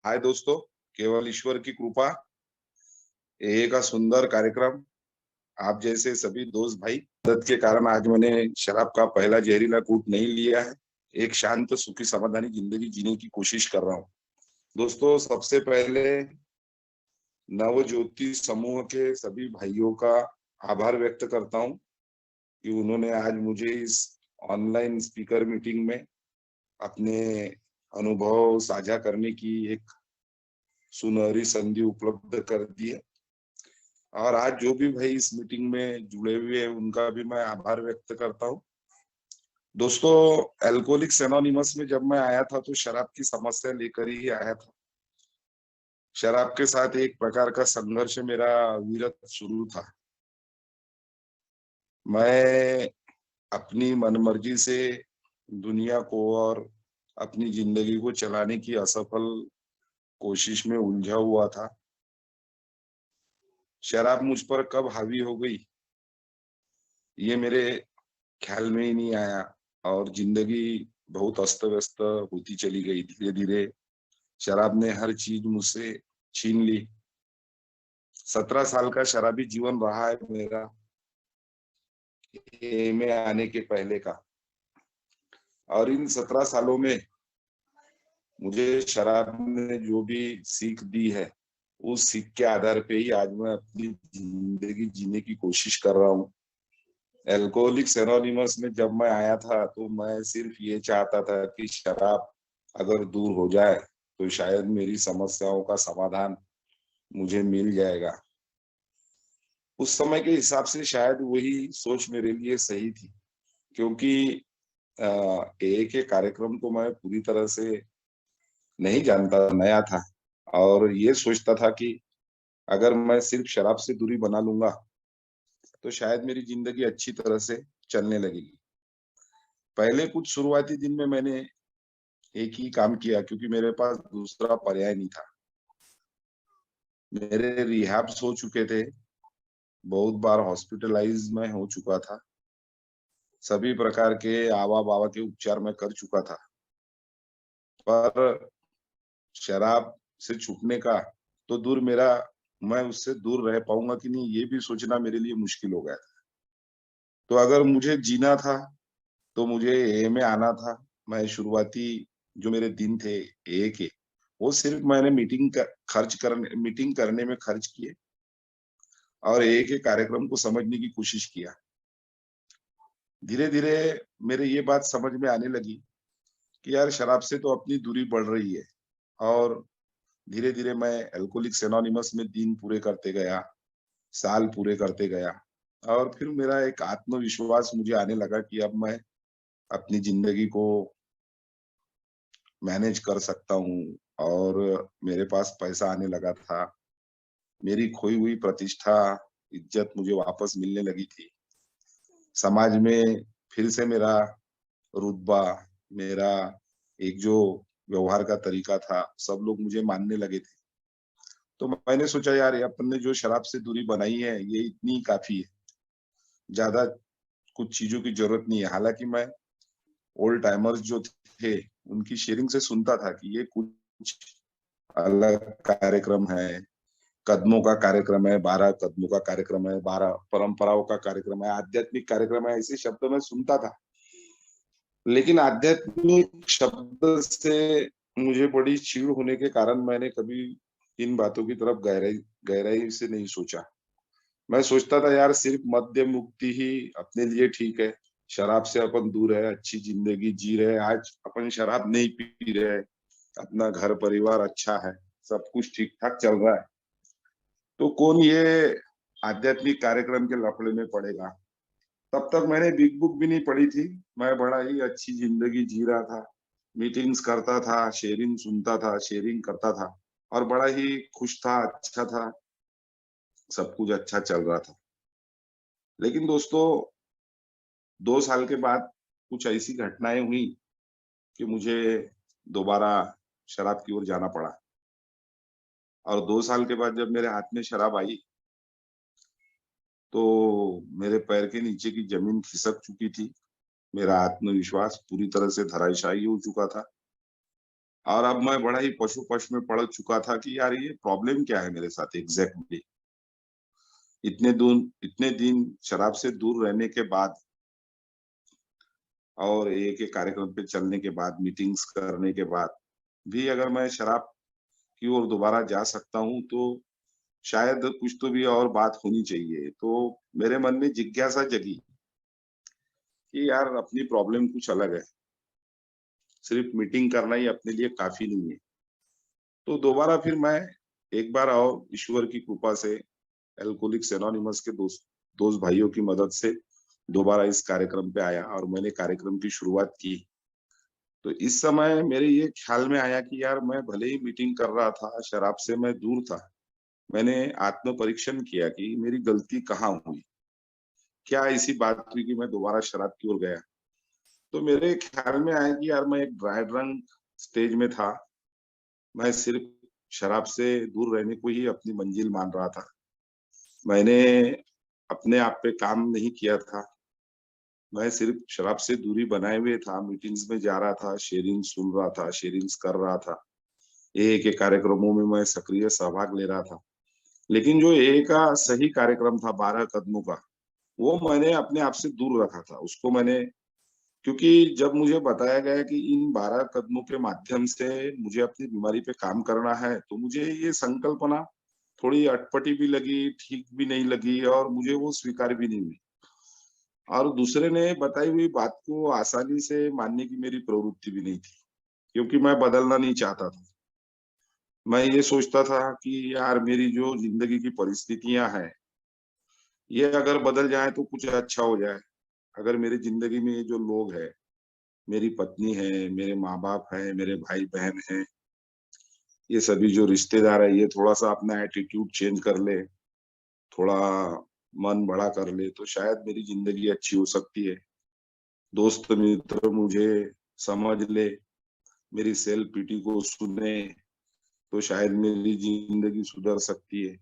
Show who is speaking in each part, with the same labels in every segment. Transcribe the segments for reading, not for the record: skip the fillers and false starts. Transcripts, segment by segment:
Speaker 1: हाय दोस्तों, केवल ईश्वर की कृपा, ये का सुंदर कार्यक्रम। आप जैसे सभी दोस्त भाई मदद के कारण आज मैंने शराब का पहला जहरीला घूंट नहीं लिया है। एक शांत सुखी समाधानी जिंदगी जीने की कोशिश कर रहा हूँ। दोस्तों, सबसे पहले नवज्योति समूह के सभी भाइयों का आभार व्यक्त करता हूँ कि उन्होंने आज मुझे इस ऑनलाइन स्पीकर मीटिंग में अपने अनुभव साझा करने की एक सुनहरी संधि उपलब्ध कर दी है। और आज जो भी भाई इस मीटिंग में जुड़े हुए हैं उनका भी मैं आभार व्यक्त करता हूँ। दोस्तों, अल्कोहलिक्स एनोनिमस में जब मैं आया था तो शराब की समस्या लेकर ही आया था। शराब के साथ एक प्रकार का संघर्ष मेरा विरत शुरू था। मैं अपनी मनमर्जी से दुनिया को और अपनी जिंदगी को चलाने की असफल कोशिश में उलझा हुआ था। शराब मुझ पर कब हावी हो गई ये मेरे ख्याल में ही नहीं आया और जिंदगी बहुत अस्त व्यस्त होती चली गई। धीरे धीरे शराब ने हर चीज मुझसे छीन ली। 17 साल का शराबी जीवन रहा है मेरा, ये में आने के पहले का। और इन 17 सालों में मुझे शराब ने जो भी सीख दी है उस सीख के आधार पे ही आज मैं अपनी जिंदगी जीने की कोशिश कर रहा हूँ। एल्कोहलिक्स एनोनिमस में जब मैं आया था तो मैं सिर्फ ये चाहता था कि शराब अगर दूर हो जाए तो शायद मेरी समस्याओं का समाधान मुझे मिल जाएगा। उस समय के हिसाब से शायद वही सोच मेरे लिए सही थी, क्योंकि ए के कार्यक्रम को मैं पूरी तरह से नहीं जानता, नया था। और ये सोचता था कि अगर मैं सिर्फ शराब से दूरी बना लूंगा तो शायद मेरी जिंदगी अच्छी तरह से चलने लगेगी। पहले कुछ शुरुआती दिन में मैंने एक ही काम किया, क्योंकि मेरे पास दूसरा पर्याय नहीं था। मेरे रिहैब्स हो चुके थे, बहुत बार हॉस्पिटलाइज में हो चुका था, सभी प्रकार के आवा बावा के उपचार मैं कर चुका था। पर शराब से छूटने का तो दूर, मेरा मैं उससे दूर रह पाऊंगा कि नहीं ये भी सोचना मेरे लिए मुश्किल हो गया था। तो अगर मुझे जीना था तो मुझे ए में आना था। मैं शुरुआती जो मेरे दिन थे ए के, वो सिर्फ मैंने मीटिंग करने में खर्च किए और ए के कार्यक्रम को समझने की कोशिश किया। धीरे धीरे मेरे ये बात समझ में आने लगी कि यार शराब से तो अपनी दूरी बढ़ रही है। और धीरे धीरे मैं अल्कोहलिक्स एनोनिमस में दिन पूरे करते गया, साल पूरे करते गया। और फिर मेरा एक आत्मविश्वास मुझे आने लगा कि अब मैं अपनी जिंदगी को मैनेज कर सकता हूँ। और मेरे पास पैसा आने लगा था, मेरी खोई हुई प्रतिष्ठा, इज्जत मुझे वापस मिलने लगी थी। समाज में फिर से मेरा रुतबा, मेरा एक जो व्यवहार का तरीका था, सब लोग मुझे मानने लगे थे। तो मैंने सोचा यार ये अपन ने जो शराब से दूरी बनाई है ये इतनी काफी है, ज्यादा कुछ चीजों की जरूरत नहीं है। हालांकि मैं ओल्ड टाइमर्स जो थे उनकी शेयरिंग से सुनता था कि ये कुछ अलग कार्यक्रम है, कदमों का कार्यक्रम है, 12 कदमों का कार्यक्रम है, 12 परंपराओं का कार्यक्रम है, आध्यात्मिक कार्यक्रम है, ऐसे शब्द मैं सुनता था। लेकिन आध्यात्मिक शब्द से मुझे बड़ी चीड़ होने के कारण मैंने कभी इन बातों की तरफ गहराई गहराई से नहीं सोचा। मैं सोचता था यार सिर्फ मद्य मुक्ति ही अपने लिए ठीक है, शराब से अपन दूर है, अच्छी जिंदगी जी रहे हैं। आज अपन शराब नहीं पी रहे हैं, अपना घर परिवार अच्छा है, सब कुछ ठीक ठाक चल रहा है, तो कौन ये आध्यात्मिक कार्यक्रम के लफड़े में पड़ेगा। तब तक मैंने बिग बुक भी नहीं पढ़ी थी। मैं बड़ा ही अच्छी जिंदगी जी रहा था, मीटिंग्स करता था, शेयरिंग सुनता था, शेयरिंग करता था और बड़ा ही खुश था, अच्छा था, सब कुछ अच्छा चल रहा था। लेकिन दोस्तों, 2 साल के बाद कुछ ऐसी घटनाएं हुई कि मुझे दोबारा शराब की ओर जाना पड़ा। और 2 साल के बाद जब मेरे हाथ में शराब आई तो मेरे पैर के नीचे की जमीन खिसक चुकी थी। मेरा आत्मविश्वास पूरी तरह से धराशायी हो चुका था। और अब मैं बड़ा ही पशु-पश में पड़ चुका था कि यार ये प्रॉब्लम क्या है मेरे साथ एग्ज़ैक्टली। इतने दिन शराब से दूर रहने के बाद और एक-एक कार्यक्रम पे चलने के बाद, मीटिंग्स करने के बाद भी अगर मैं शराब की ओर दोबारा जा सकता हूँ, तो शायद कुछ तो भी और बात होनी चाहिए। तो मेरे मन में जिज्ञासा जगी कि यार अपनी प्रॉब्लम कुछ अलग है, सिर्फ़ मीटिंग करना ही अपने लिए काफ़ी नहीं है। तो दोबारा फिर मैं एक बार और ईश्वर की कृपा से अल्कोहलिक्स एनोनिमस के दोस्त भाइयों की मदद से दोबारा इस कार्यक्रम पे आया और मैंने कार्यक्रम की शुरुआत की। तो इस समय मेरे ये ख्याल में आया कि यार मैं भले ही मीटिंग कर रहा था, शराब से मैं दूर था। मैंने आत्म-परीक्षण किया कि मेरी गलती कहाँ हुई? क्या ऐसी बात हुई कि मैं दोबारा शराब की ओर गया? तो मेरे ख्याल में आया कि यार मैं एक ड्राई ड्रंक स्टेज में था। मैं सिर्फ़ शराब से दूर रहने को ही अपनी मंजिल मान रहा था। मैंने अपने आप पे काम नहीं किया था। मैं सिर्फ़ शराब से दूरी बनाए हुए था, मीटिंग्स में जा रहा था, शेयरिंग सुन रहा था, शेयरिंग्स कर रहा था। ए के कार्यक्रमों में मैं सक्रिय सहभाग ले रहा था। लेकिन जो ए का सही कार्यक्रम था 12 कदमों का, वो मैंने अपने आप से दूर रखा था। उसको मैंने क्योंकि जब मुझे बताया गया कि इन 12 कदमों के माध्यम से मुझे अपनी बीमारी पे काम करना है, तो मुझे ये संकल्पना थोड़ी अटपटी भी लगी, ठीक भी नहीं लगी और मुझे वो स्वीकार भी नहीं हुई। और दूसरे ने बताई हुई बात को आसानी से मानने की मेरी प्रवृत्ति भी नहीं थी, क्योंकि मैं बदलना नहीं चाहता था। मैं ये सोचता था कि यार मेरी जो ज़िंदगी की परिस्थितियाँ हैं, ये अगर बदल जाएँ तो कुछ अच्छा हो जाए। अगर मेरी ज़िंदगी में ये जो लोग हैं, मेरी पत्नी है, मेरे माँ-बाप हैं, मेरे भाई-बहन हैं, ये सभी जो रिश्तेदार हैं, ये थोड़ा-सा अपना एटीट्यूड चेंज कर ले, थोड़ा मन बड़ा कर ले, तो शायद मेरी ज़िंदगी अच्छी हो सकती है। दोस्त मित्र मुझे समझ ले, मेरी सेल्फ पिटी को सुने, तो शायद मेरी ज़िंदगी सुधर सकती है।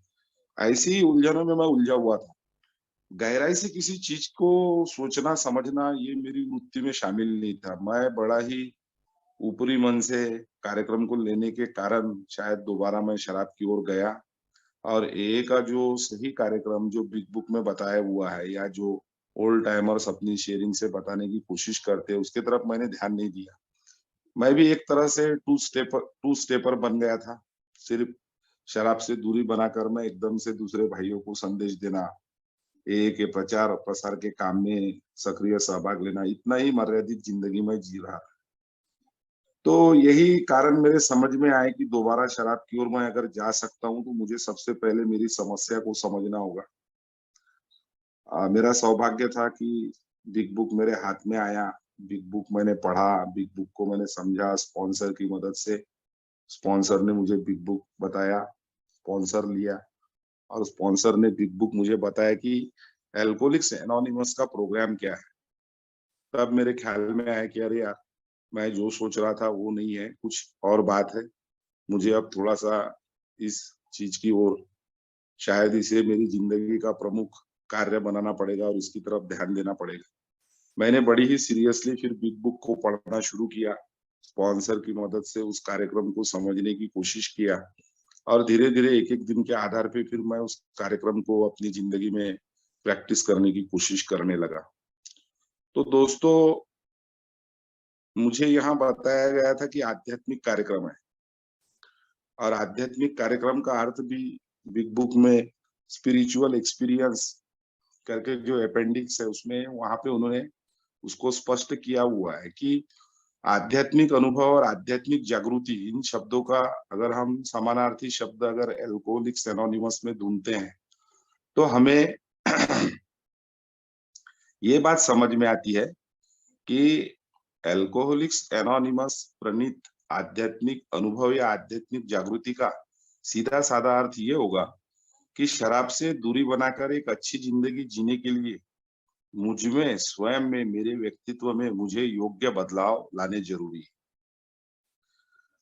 Speaker 1: ऐसी ही उलझनों में मैं उलझा हुआ था। गहराई से किसी चीज़ को सोचना, समझना ये मेरी वृत्ति में शामिल नहीं था। मैं बड़ा ही ऊपरी मन से कार्यक्रम को लेने के कारण शायद दोबारा मैं शराब की ओर गया और ए का जो सही कार्यक्रम जो बिग बुक में बताया हुआ है या जो ओल्ड टाइमर्स अपनी शेयरिंग से बताने की कोशिश करते हैं, उसकी तरफ मैंने ध्यान नहीं दिया। मैं भी एक तरह से टू स्टेपर बन गया था। सिर्फ़ शराब से दूरी बनाकर मैं एकदम से दूसरे भाइयों को संदेश देना, ए के प्रचार-प्रसार के काम में सक्रिय सहभाग लेना, इतना ही मर्यादित ज़िंदगी मैं जी रहा था। तो यही कारण मेरे समझ में आए कि दोबारा शराब की ओर मैं अगर जा सकता हूँ, तो मुझे सबसे पहले मेरी समस्या को समझना होगा। मेरा सौभाग्य था कि बिग बुक मेरे हाथ में आया, बिग बुक मैंने पढ़ा, बिग बुक को मैंने समझा स्पॉन्सर की मदद से। स्पॉन्सर ने मुझे बिग बुक बताया, स्पॉन्सर लिया और स्पॉन्सर ने बिग बुक मुझे बताया कि अल्कोहलिक्स एनोनिमस का प्रोग्राम क्या है। तब मेरे ख्याल में आया कि अरे यार! मैं जो सोच रहा था वो नहीं है, कुछ और बात है। मुझे अब थोड़ा-सा इस चीज़ की ओर शायद इसे मेरी ज़िंदगी का प्रमुख कार्य बनाना पड़ेगा और इसकी तरफ ध्यान देना पड़ेगा। मैंने बड़ी ही सीरियसली फिर बिग बुक को पढ़ना शुरू किया। स्पॉन्सर की मदद से उस कार्यक्रम को समझने की कोशिश किया और धीरे-धीरे एक-एक दिन के आधार पे फिर मैं उस कार्यक्रम को अपनी ज़िंदगी में प्रैक्टिस करने की कोशिश करने लगा। तो दोस्तों, मुझे यहाँ बताया गया था कि आध्यात्मिक कार्यक्रम है और आध्यात्मिक कार्यक्रम का अर्थ भी बिग बुक में स्पिरिचुअल एक्सपीरियंस करके जो अपेंडिक्स है उसमें वहाँ पे उन्होंने उसको स्पष्ट किया हुआ है कि आध्यात्मिक अनुभव और आध्यात्मिक जागृति इन शब्दों का अगर हम समानार्थी शब्द अगर अल्कोहलिक्स एनोनिमस में ढूँढते हैं, तो हमें ये बात समझ में आती है कि अल्कोहलिक्स एनोनिमस प्रणीत आध्यात्मिक अनुभव या आध्यात्मिक जागृति का सीधा-साधा अर्थ ये होगा कि शराब से दूरी बनाकर एक अच्छी ज़िंदगी जीने के लिए मुझ में, स्वयं में, मेरे व्यक्तित्व में मुझे योग्य बदलाव लाने ज़रूरी है।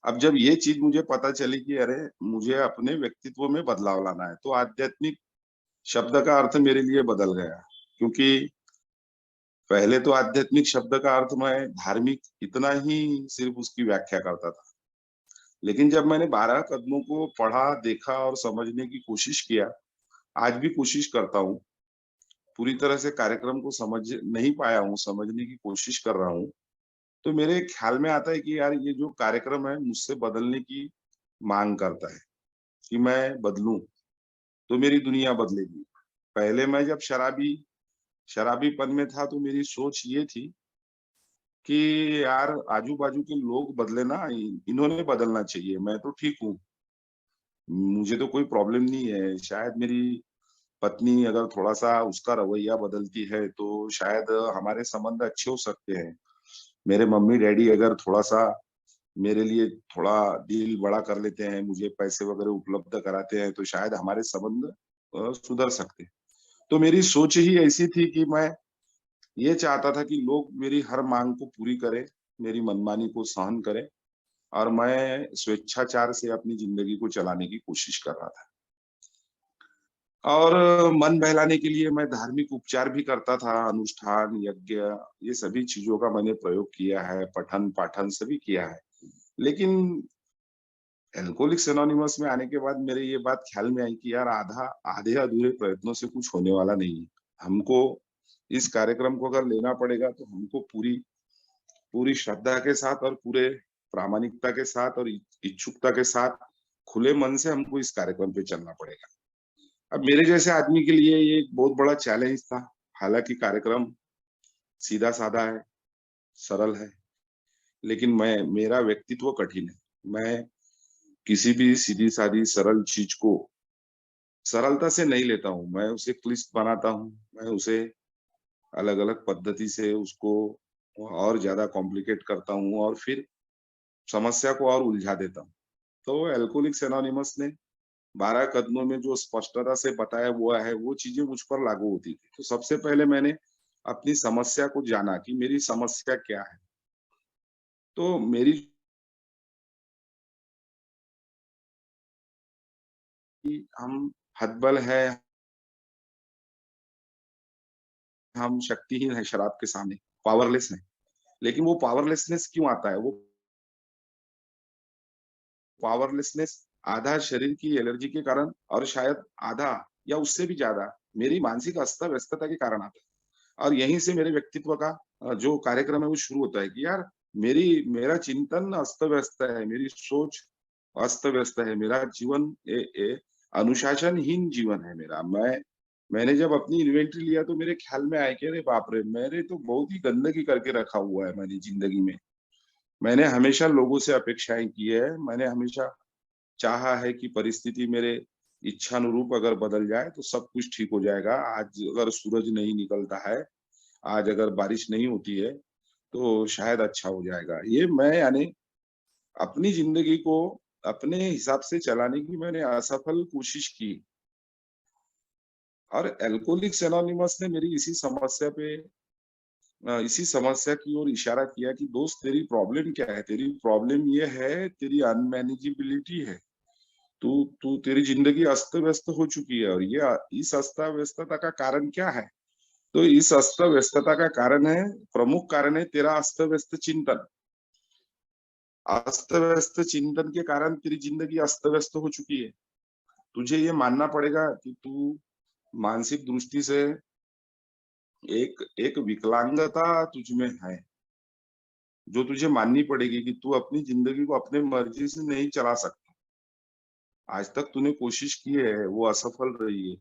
Speaker 1: अब जब ये चीज़ मुझे पता चली कि अरे! मुझे अपने व्यक्तित्व में बदलाव लाना है, तो आध्यात्मिक शब्द का अर्थ मेरे लिए बदल गया। क्योंकि पहले तो आध्यात्मिक शब्द का अर्थ मैं धार्मिक इतना ही सिर्फ़ उसकी व्याख्या करता था। लेकिन जब मैंने 12 कदमों को पढ़ा, देखा और समझने की कोशिश किया, आज भी कोशिश करता हूँ। पूरी तरह से कार्यक्रम को समझ नहीं पाया हूँ, समझने की कोशिश कर रहा हूँ। तो मेरे ख्याल में आता है कि यार ये जो कार्यक्रम है मुझसे बदलने की माँग करता है, कि मैं बदलूँ, तो मेरी दुनिया बदलेगी। पहले मैं जब शराबीपन में था तो मेरी सोच ये थी कि यार आजू-बाजू के लोग बदले ना, इन्होंने बदलना चाहिए, मैं तो ठीक हूँ। मुझे तो कोई प्रॉब्लम नहीं है। शायद मेरी पत्नी अगर थोड़ा-सा उसका रवैया बदलती है तो शायद हमारे संबंध अच्छे हो सकते हैं। मेरे मम्मी-डैडी अगर थोड़ा-सा मेरे लिए थोड़ा दिल बड़ा कर लेते हैं, मुझे पैसे वगैरह उपलब्ध कराते हैं, तो शायद हमारे संबंध सुधर सकते हैं। तो मेरी सोच ही ऐसी थी कि मैं ये चाहता था कि लोग मेरी हर माँग को पूरी करें, मेरी मनमानी को सहन करें और मैं स्वेच्छाचार से अपनी ज़िंदगी को चलाने की कोशिश कर रहा था। और मन बहलाने के लिए मैं धार्मिक उपचार भी करता था, अनुष्ठान, यज्ञ, ये सभी चीज़ों का मैंने प्रयोग किया है, पठन-पाठन सभी किया है। लेकिन अल्कोहलिक्स एनोनिमस में आने के बाद मेरे ये बात ख्याल में आई कि यार आधे-अधूरे प्रयत्नों से कुछ होने वाला नहीं है। हमको इस कार्यक्रम को अगर लेना पड़ेगा तो हमको पूरी पूरी श्रद्धा के साथ और पूरे प्रामाणिकता के साथ और इच्छुकता के साथ खुले मन से हमको इस कार्यक्रम पे चलना पड़ेगा। अब मेरे जैसे आदमी के लिए ये एक बहुत बड़ा चैलेंज था। हालाँकि कार्यक्रम सीधा-साधा है, सरल है, लेकिन मेरा व्यक्तित्व कठिन है। मैं किसी भी सीधी-सादी सरल चीज़ को सरलता से नहीं लेता हूँ, मैं उसे क्लिष्ट बनाता हूँ, मैं उसे अलग-अलग पद्धति से उसको और ज़्यादा कॉम्प्लिकेट करता हूँ और फिर समस्या को और उलझा देता हूँ। तो अल्कोहलिक्स एनोनिमस ने 12 कदमों में जो स्पष्टता से बताया हुआ है, वो चीज़ें मुझ पर लागू होती थी। तो सबसे पहले मैंने अपनी समस्या को जाना कि मेरी समस्या क्या है? तो मेरी कि हम हतबल है, हम शक्तिहीन हैं शराब के सामने, पावरलेस हैं। लेकिन वो पावरलेसनेस क्यों आता है? वो पावरलेसनेस आधा शरीर की एलर्जी के कारण और शायद आधा या उससे भी ज़्यादा मेरी मानसिक अस्त-व्यस्तता के कारण आता है। और यहीं से मेरे व्यक्तित्व का जो कार्यक्रम है वो शुरू होता है कि यार मेरा चिंतन अस्त-व्यस्त है, मेरी सोच अस्त-व्यस्त है, मेरा जीवन अनुशासनहीन जीवन है मेरा। मैंने जब अपनी इन्वेंटरी लिया तो मेरे ख्याल में आया कि अरे बाप रे! मैंने तो बहुत ही गंदगी करके रखा हुआ है मेरी ज़िंदगी में। मैंने हमेशा लोगों से अपेक्षाएँ की है, मैंने हमेशा चाहा है कि परिस्थिति मेरे इच्छानुरूप अगर बदल जाए तो सब कुछ ठीक हो जाएगा। आज अगर सूरज नहीं निकलता है, आज अगर बारिश नहीं होती है, तो शायद अच्छा हो जाएगा। ये मैं यानी अपनी ज़िंदगी को अपने हिसाब से चलाने की मैंने असफल कोशिश की और अल्कोहलिक्स एनोनिमस ने मेरी इसी समस्या की ओर इशारा किया कि दोस्त तेरी प्रॉब्लम क्या है? तेरी प्रॉब्लम ये है, तेरी अनमैनेजेबिलिटी है। तू तू तेरी ज़िंदगी अस्त-व्यस्त हो चुकी है और इस अस्त-व्यस्तता का कारण क्या है? तो इस अस्त-व्यस्तता का कारण है प्रमुख कारण है तेरा अस्त-व्यस्त चिंतन। अस्त-व्यस्त चिंतन के कारण तेरी ज़िंदगी अस्त-व्यस्त हो चुकी है। तुझे ये मानना पड़ेगा कि तू मानसिक दृष्टि से एक एक विकलांगता तुझ में है, जो तुझे माननी पड़ेगी कि तू अपनी ज़िंदगी को अपने मर्ज़ी से नहीं चला सकता। आज तक तूने कोशिश की है, वो असफल रही है।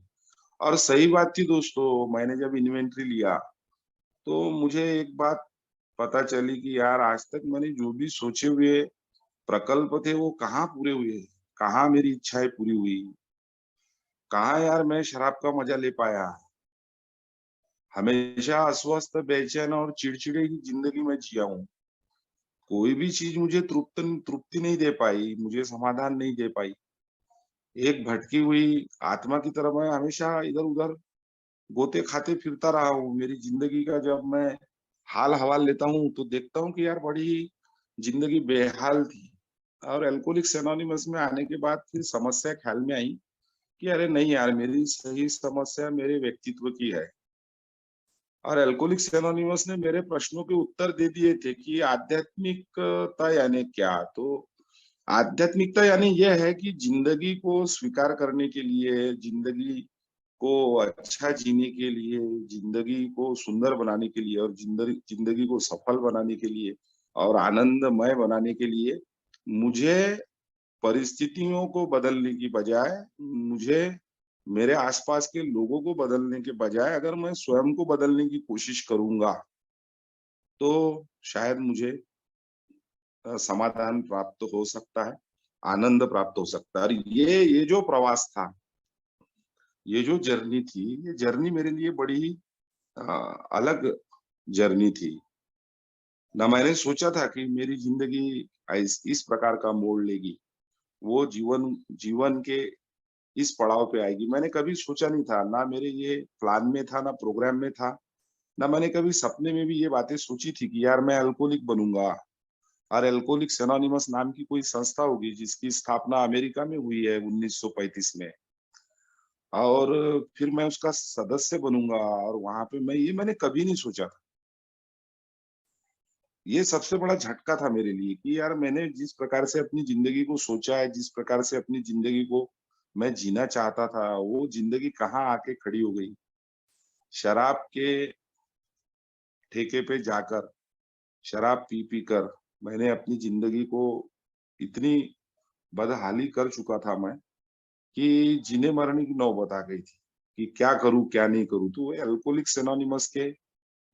Speaker 1: और सही बात थी दोस्तों, मैंने जब इन्वेंटरी लिया, तो मुझे एक बात पता चली कि यार आज तक मैंने जो भी सोचे हुए प्रकल्प थे, वो कहाँ पूरे हुए? कहाँ मेरी इच्छाएँ पूरी हुई? कहाँ यार मैं शराब का मज़ा ले पाया? हमेशा अस्वस्थ, बेचैन और चिड़चिड़े की ज़िंदगी में जिया हूँ। कोई भी चीज़ मुझे तृप्ति नहीं दे पाई, मुझे समाधान नहीं दे पाई। एक भटकी हुई आत्मा की तरह मैं हमेशा इधर-उधर गोते खाते फिरता रहा हूँ। मेरी ज़िंदगी का जब मैं हाल-हवाल लेता हूँ, तो देखता हूँ कि यार बड़ी ही ज़िंदगी बेहाल थी। और अल्कोहलिक्स एनोनिमस में आने के बाद फिर समस्या ख्याल में आई कि अरे नहीं यार, मेरी सही समस्या मेरे व्यक्तित्व की है। और अल्कोहलिक्स एनोनिमस ने मेरे प्रश्नों के उत्तर दे दिए थे कि आध्यात्मिकता यानी क्या? तो आध्यात्मिकता यानी यह है कि जिंदगी को स्वीकार करने के लिए, जिंदगी को अच्छा जीने के लिए, जिंदगी को सुंदर बनाने के लिए और जिंदगी को सफल बनाने के लिए और आनंदमय बनाने के लिए मुझे परिस्थितियों को बदलने की बजाय, मुझे मेरे आसपास के लोगों को बदलने के बजाय अगर मैं स्वयं को बदलने की कोशिश करूँगा, तो शायद मुझे समाधान प्राप्त हो सकता है, आनंद प्राप्त हो सकता है। और ये जो प्रवास था, ये जो जर्नी थी, ये जर्नी मेरे लिए बड़ी ही अ, अलग जर्नी थी। ना मैंने सोचा था कि मेरी ज़िंदगी इस प्रकार का मोड़ लेगी। वो जीवन जीवन के इस पड़ाव पे आएगी। मैंने कभी सोचा नहीं था, ना मेरे ये प्लान में था, ना प्रोग्राम में था, ना मैंने कभी सपने में भी ये बातें सोची थी कि यार मैं अल्कोहलिक बनूँगा और अल्कोहलिक्स एनोनिमस नाम की कोई संस्था होगी जिसकी स्थापना अमेरिका में हुई है 1935 में। और फिर मैं उसका सदस्य बनूँगा और वहाँ पे मैंने कभी नहीं सोचा था। ये सबसे बड़ा झटका था मेरे लिए कि यार मैंने जिस प्रकार से अपनी ज़िंदगी को सोचा है, जिस प्रकार से अपनी ज़िंदगी को मैं जीना चाहता था, वो ज़िंदगी कहाँ आके खड़ी हो गई। शराब के ठेके पे जाकर, शराब पी-पी कर मैंने अपनी ज़िंदगी को इतनी बदहाली कर चुका था मैं कि जीने-मरने की नौबत आ गई थी, कि क्या करूँ, क्या नहीं करूँ? तो वो अल्कोहलिक्स एनोनिमस के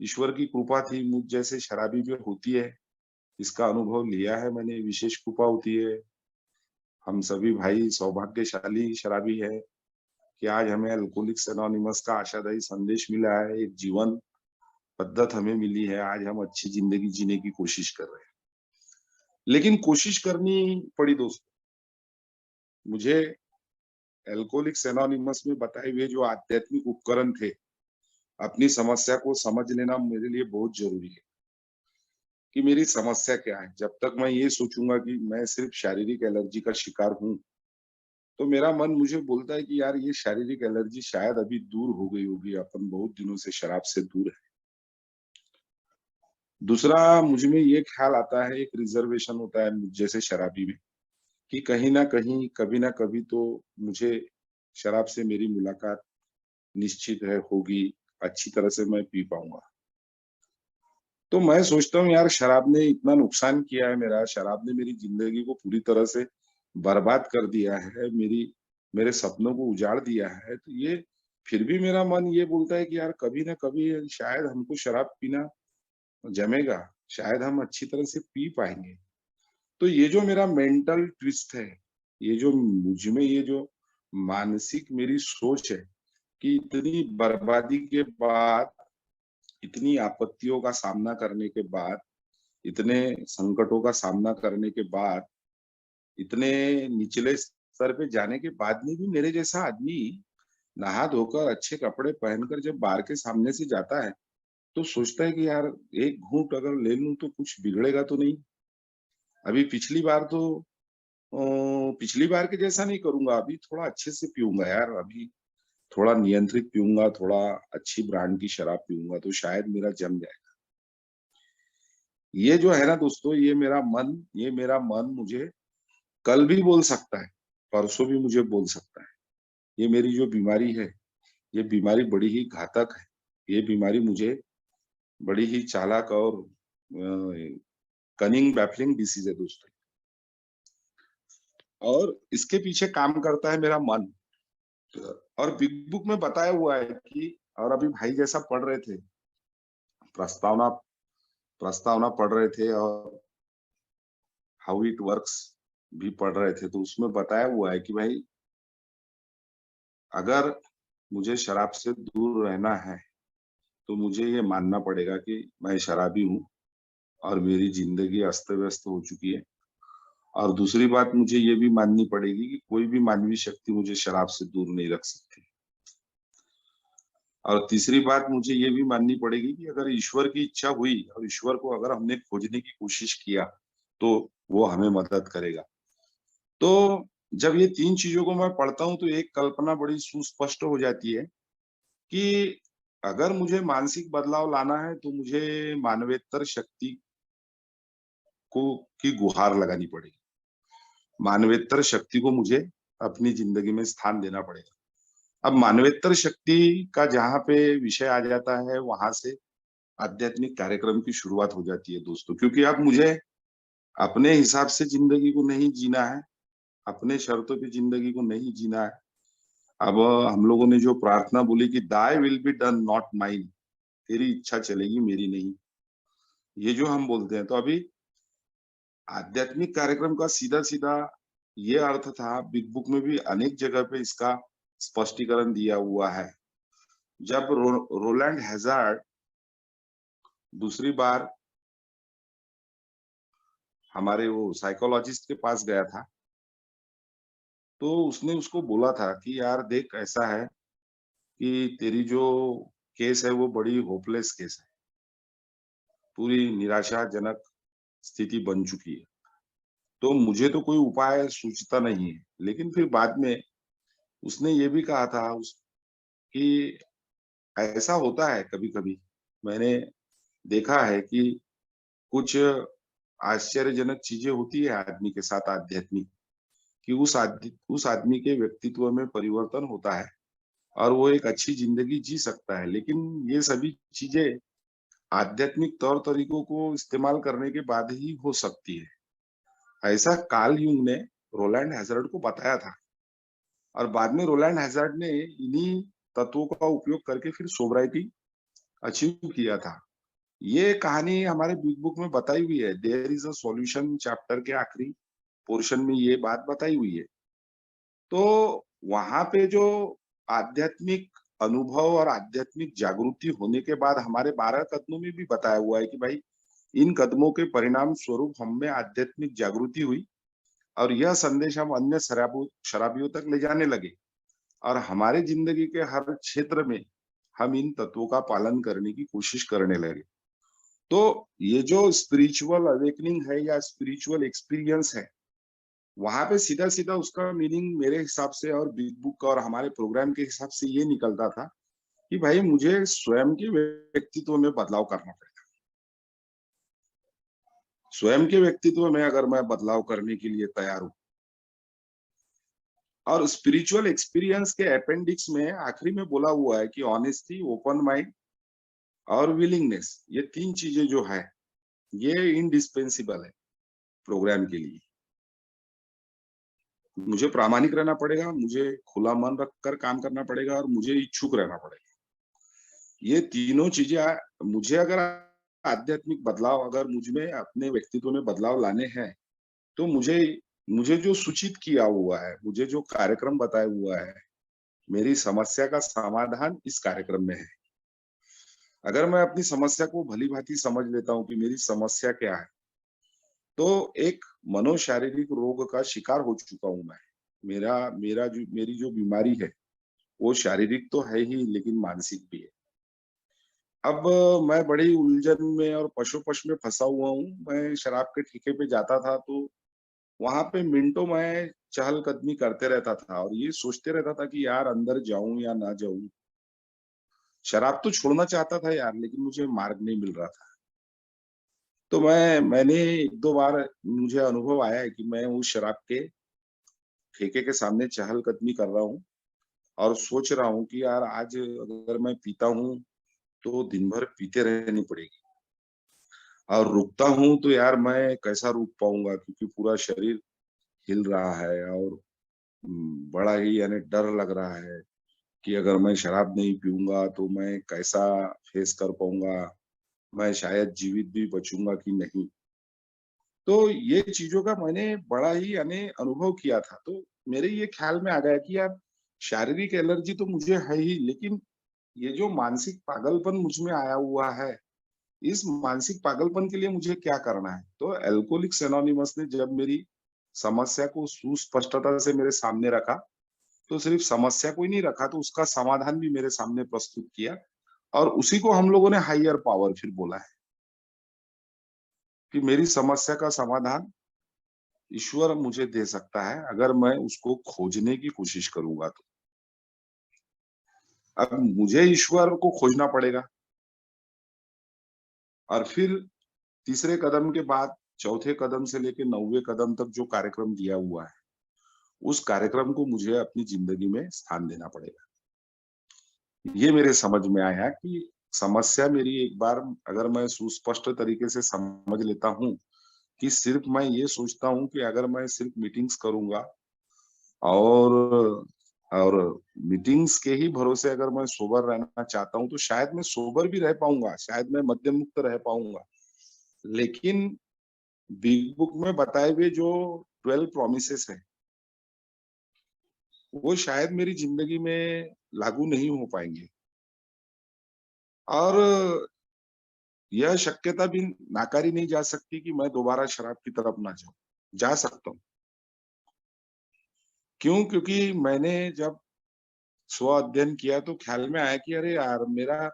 Speaker 1: ईश्वर की कृपा थी मुझ जैसे शराबी पे होती है, इसका अनुभव लिया है मैंने, विशेष कृपा होती है। हम सभी भाई सौभाग्यशाली शराबी हैं कि आज हमें अल्कोहलिक्स एनोनिमस का आशादायी संदेश मिला है, एक जीवन पद्धत हमें मिली है, आज हम अच्छी ज़िंदगी जीने की कोशिश कर रहे हैं। लेकिन कोशिश करनी पड़ी दोस्तों, मुझे अल्कोहलिक्स एनोनिमस में बताए हुए जो आध्यात्मिक उपकरण थे, अपनी समस्या को समझ लेना मेरे लिए बहुत ज़रूरी है, कि मेरी समस्या क्या है। जब तक मैं ये सोचूँगा कि मैं सिर्फ़ शारीरिक एलर्जी का शिकार हूँ, तो मेरा मन मुझे बोलता है कि यार ये शारीरिक एलर्जी शायद अभी दूर हो गई होगी, अपन बहुत दिनों से शराब से दूर है। दूसरा मुझ में ये ख़्याल आता है, एक रिज़र्वेशन होता है मुझ जैसे शराबी में, कि कहीं न कहीं, कभी न कभी तो मुझे शराब से मेरी मुलाकात निश्चित है होगी, अच्छी तरह से मैं पी पाऊँगा। तो मैं सोचता हूँ यार शराब ने इतना नुकसान किया है मेरा, शराब ने मेरी ज़िंदगी को पूरी तरह से बर्बाद कर दिया है, मेरे सपनों को उजाड़ दिया है, तो ये फिर भी मेरा मन ये बोलता है कि यार कभी न कभी शायद हमको शराब पीना जमेगा, शायद हम अच्छी तरह से पी पाएँगे। तो ये जो मेरा मेंटल ट्विस्ट है, ये जो मुझ में ये जो मानसिक मेरी सोच है कि इतनी बर्बादी के बाद, इतनी आपत्तियों का सामना करने के बाद, इतने संकटों का सामना करने के बाद, इतने निचले स्तर पे जाने के बाद में भी मेरे जैसा आदमी नहा धोकर अच्छे कपड़े पहनकर जब बार के सामने से जाता है, तो सोचता है कि यार एक घूँट अगर ले लूँ तो कुछ बिगड़ेगा तो नहीं। अभी अ, पिछली बार के जैसा नहीं करूँगा, अभी थोड़ा अच्छे से पीऊँगा यार, अभी थोड़ा नियंत्रित पीऊँगा, थोड़ा अच्छी ब्रांड की शराब पीऊँगा तो शायद मेरा जम जाएगा। ये जो है ना दोस्तों, ये मेरा मन मुझे कल भी बोल सकता है, परसों भी मुझे बोल सकता है। ये मेरी जो बीमारी है, ये बीमारी बड़ी ही घातक है। ये बीमारी मुझे बड़ी ही चालाक और कनिंग बैफलिंग डिसीज़ है दोस्तों। और इसके पीछे काम करता है मेरा मन। और बिग बुक में बताया हुआ है कि, और अभी भाई जैसा पढ़ रहे थे, प्रस्तावना प्रस्तावना पढ़ रहे थे और हाउ इट वर्क्स भी पढ़ रहे थे, तो उसमें बताया हुआ है कि भाई अगर मुझे शराब से दूर रहना है, तो मुझे ये मानना पड़ेगा कि मैं शराबी हूँ और मेरी ज़िंदगी अस्त-व्यस्त हो चुकी है। और दूसरी बात मुझे ये भी माननी पड़ेगी कि कोई भी मानवीय शक्ति मुझे शराब से दूर नहीं रख सकती। और तीसरी बात मुझे ये भी माननी पड़ेगी कि अगर ईश्वर की इच्छा हुई और ईश्वर को अगर हमने खोजने की कोशिश किया, तो वो हमें मदद करेगा। तो जब ये 3 चीज़ों को मैं पढ़ता हूँ, तो एक कल्पना बड़ी सुस्पष्ट हो जाती है कि अगर मुझे मानसिक बदलाव लाना है, तो मुझे मानवेतर शक्ति को की गुहार लगानी पड़ेगी। मानवेतर शक्ति को मुझे अपनी जिंदगी में स्थान देना पड़ेगा। अब मानवेतर शक्ति का जहाँ पे विषय आ जाता है, वहां से आध्यात्मिक कार्यक्रम की शुरुआत हो जाती है दोस्तों, क्योंकि अब मुझे अपने हिसाब से जिंदगी को नहीं जीना है, अपने शर्तों पे जिंदगी को नहीं जीना है। अब हम लोगों ने जो प्रार्थना बोली कि दाय will be done not mine, तेरी इच्छा चलेगी मेरी नहीं, ये जो हम बोलते हैं, तो अभी आध्यात्मिक कार्यक्रम का सीधा-सीधा ये अर्थ था, बिग बुक में भी अनेक जगह पे इसका स्पष्टीकरण दिया हुआ है। जब रोलैंड हैजार्ड दूसरी बार हमारे वो साइकोलॉजिस्ट के पास गया था, तो उसने उसको बोला था कि यार देख, ऐसा है कि तेरी जो केस है वो बड़ी होपलेस केस है, पूरी निराशाजनक स्थिति बन चुकी है। तो मुझे तो कोई उपाय सूझता नहीं है। लेकिन फिर बाद में उसने ये भी कहा था कि ऐसा होता है कभी-कभी, मैंने देखा है कि कुछ आश्चर्यजनक चीज़ें होती है आदमी के साथ आध्यात्मिक, कि उस आदमी के व्यक्तित्व में परिवर्तन होता है और वो एक अच्छी ज़िंदगी जी सकता है। लेकिन ये सभी चीज़ें आध्यात्मिक तौर-तरीकों को इस्तेमाल करने के बाद ही हो सकती है। ऐसा कार्ल यूंग ने रोलैंड हैज़ार्ड को बताया था और बाद में रोलैंड हैज़ार्ड ने इन्हीं तत्वों का उपयोग करके फिर सोब्राइटी अचीव किया था। ये कहानी हमारे बिग बुक में बताई हुई है। There is a solution chapter के आखिरी पोर्शन में ये बात बताई हुई है। तो वहाँ पे जो आध्यात्मिक अनुभव और आध्यात्मिक जागृति होने के बाद हमारे 12 कदमों में भी बताया हुआ है कि भाई इन कदमों के परिणाम स्वरूप हम में आध्यात्मिक जागृति हुई और यह संदेश हम अन्य शराबियों तक ले जाने लगे और हमारे जिंदगी के हर क्षेत्र में हम इन तत्वों का पालन करने की कोशिश करने लगे। तो ये जो स्पिरिचुअल अवेकनिंग है या स्पिरिचुअल एक्सपीरियंस है, वहां पे सीधा सीधा उसका मीनिंग मेरे हिसाब से और बिग बुक और हमारे प्रोग्राम के हिसाब से ये निकलता था कि भाई मुझे स्वयं के व्यक्तित्व में बदलाव करना पड़ेगा। स्वयं के व्यक्तित्व में अगर मैं बदलाव करने के लिए तैयार हूँ, और स्पिरिचुअल एक्सपीरियंस के अपेंडिक्स में आखिरी में बोला हुआ है कि ऑनेस्टी, ओपन माइंड और विलिंगनेस, ये 3 चीजें जो है, ये इंडिस्पेंसिबल है प्रोग्राम के लिए। मुझे प्रामाणिक रहना पड़ेगा, मुझे खुला मन रखकर काम करना पड़ेगा और मुझे इच्छुक रहना पड़ेगा। ये तीनों चीजें मुझे अगर आध्यात्मिक बदलाव, अगर मुझ में अपने व्यक्तित्व में बदलाव लाने हैं, तो मुझे मुझे जो सूचित किया हुआ है, मुझे जो कार्यक्रम बताया हुआ है, मेरी समस्या का समाधान इस कार्यक्रम में है। अगर मैं अपनी समस्या को भली-भांति समझ लेता हूँ कि मेरी समस्या क्या है, तो एक मनोशारीरिक रोग का शिकार हो चुका हूँ मैं। मेरा मेरा जो मेरी जो बीमारी है, वो शारीरिक तो है ही लेकिन मानसिक भी है। अब मैं बड़ी उलझन में और पशोपश में फँसा हुआ हूँ। मैं शराब के ठेके पे जाता था, तो वहाँ पे मिनटों मैं चहलकदमी करते रहता था और ये सोचते रहता था कि यार अंदर जाऊँ या ना जाऊँ? शराब तो छोड़ना चाहता था यार, लेकिन मुझे मार्ग नहीं मिल रहा था। तो मैंने 1-2 बार मुझे अनुभव आया है कि मैं उस शराब के ठेके के सामने चहलकदमी कर रहा हूँ और सोच रहा हूँ कि यार आज अगर मैं पीता हूँ, तो दिन भर पीते रहनी पड़ेगी और रुकता हूँ तो यार मैं कैसा रुक पाऊँगा, क्योंकि पूरा शरीर हिल रहा है और बड़ा ही यानी डर लग रहा है कि अगर मैं शराब नहीं पीऊँगा तो मैं कैसा फेस कर पाऊँगा, मैं शायद जीवित भी बचूँगा कि नहीं। तो ये चीज़ों का मैंने बड़ा ही यानी अनुभव किया था। तो मेरे ये ख्याल में आ गया कि यार शारीरिक एलर्जी तो मुझे है ही, लेकिन ये जो मानसिक पागलपन मुझ में आया हुआ है, इस मानसिक पागलपन के लिए मुझे क्या करना है? तो अल्कोहलिक्स एनोनिमस ने जब मेरी समस्या को सुस्पष्टता से मेरे सामने रखा, तो सिर्फ समस्या को ही नहीं रखा, तो उसका समाधान भी मेरे सामने प्रस्तुत किया और उसी को हम लोगों ने हायर पावर फिर बोला है कि मेरी समस्या का समाधान ईश्वर मुझे दे सकता है, अगर मैं उसको खोजने की कोशिश करूँगा तो। अब मुझे ईश्वर को खोजना पड़ेगा और फिर तीसरे कदम के बाद चौथे कदम से लेके 9वें कदम तक जो कार्यक्रम दिया हुआ है, उस कार्यक्रम को मुझे अपनी ज़िंदगी में स्थान देना पड़ेगा। ये मेरे समझ में आया कि समस्या मेरी एक बार अगर मैं सुस्पष्ट तरीके से समझ लेता हूँ कि सिर्फ़ मैं ये सोचता हूँ कि अगर मैं सिर्फ़ मीटिंग्स करूँगा और और मीटिंग्स के ही भरोसे अगर मैं सोबर रहना चाहता हूँ, तो शायद मैं सोबर भी रह पाऊँगा, शायद मैं मद्यम मुक्त रह पाऊँगा। लेकिन बिग बुक में बताए हुए जो 12 प्रोमिसेस हैं, वो शायद मेरी ज़िंदगी में लागू नहीं हो पाएँगे। और यह शक्यता भी नाकारी नहीं जा सकती कि मैं दोबारा शराब की तरफ ना जाऊँ। जा सकता हूँ। क्यों? क्योंकि मैंने जब स्व अध्ययन किया तो ख्याल में आया कि अरे यार! मेरा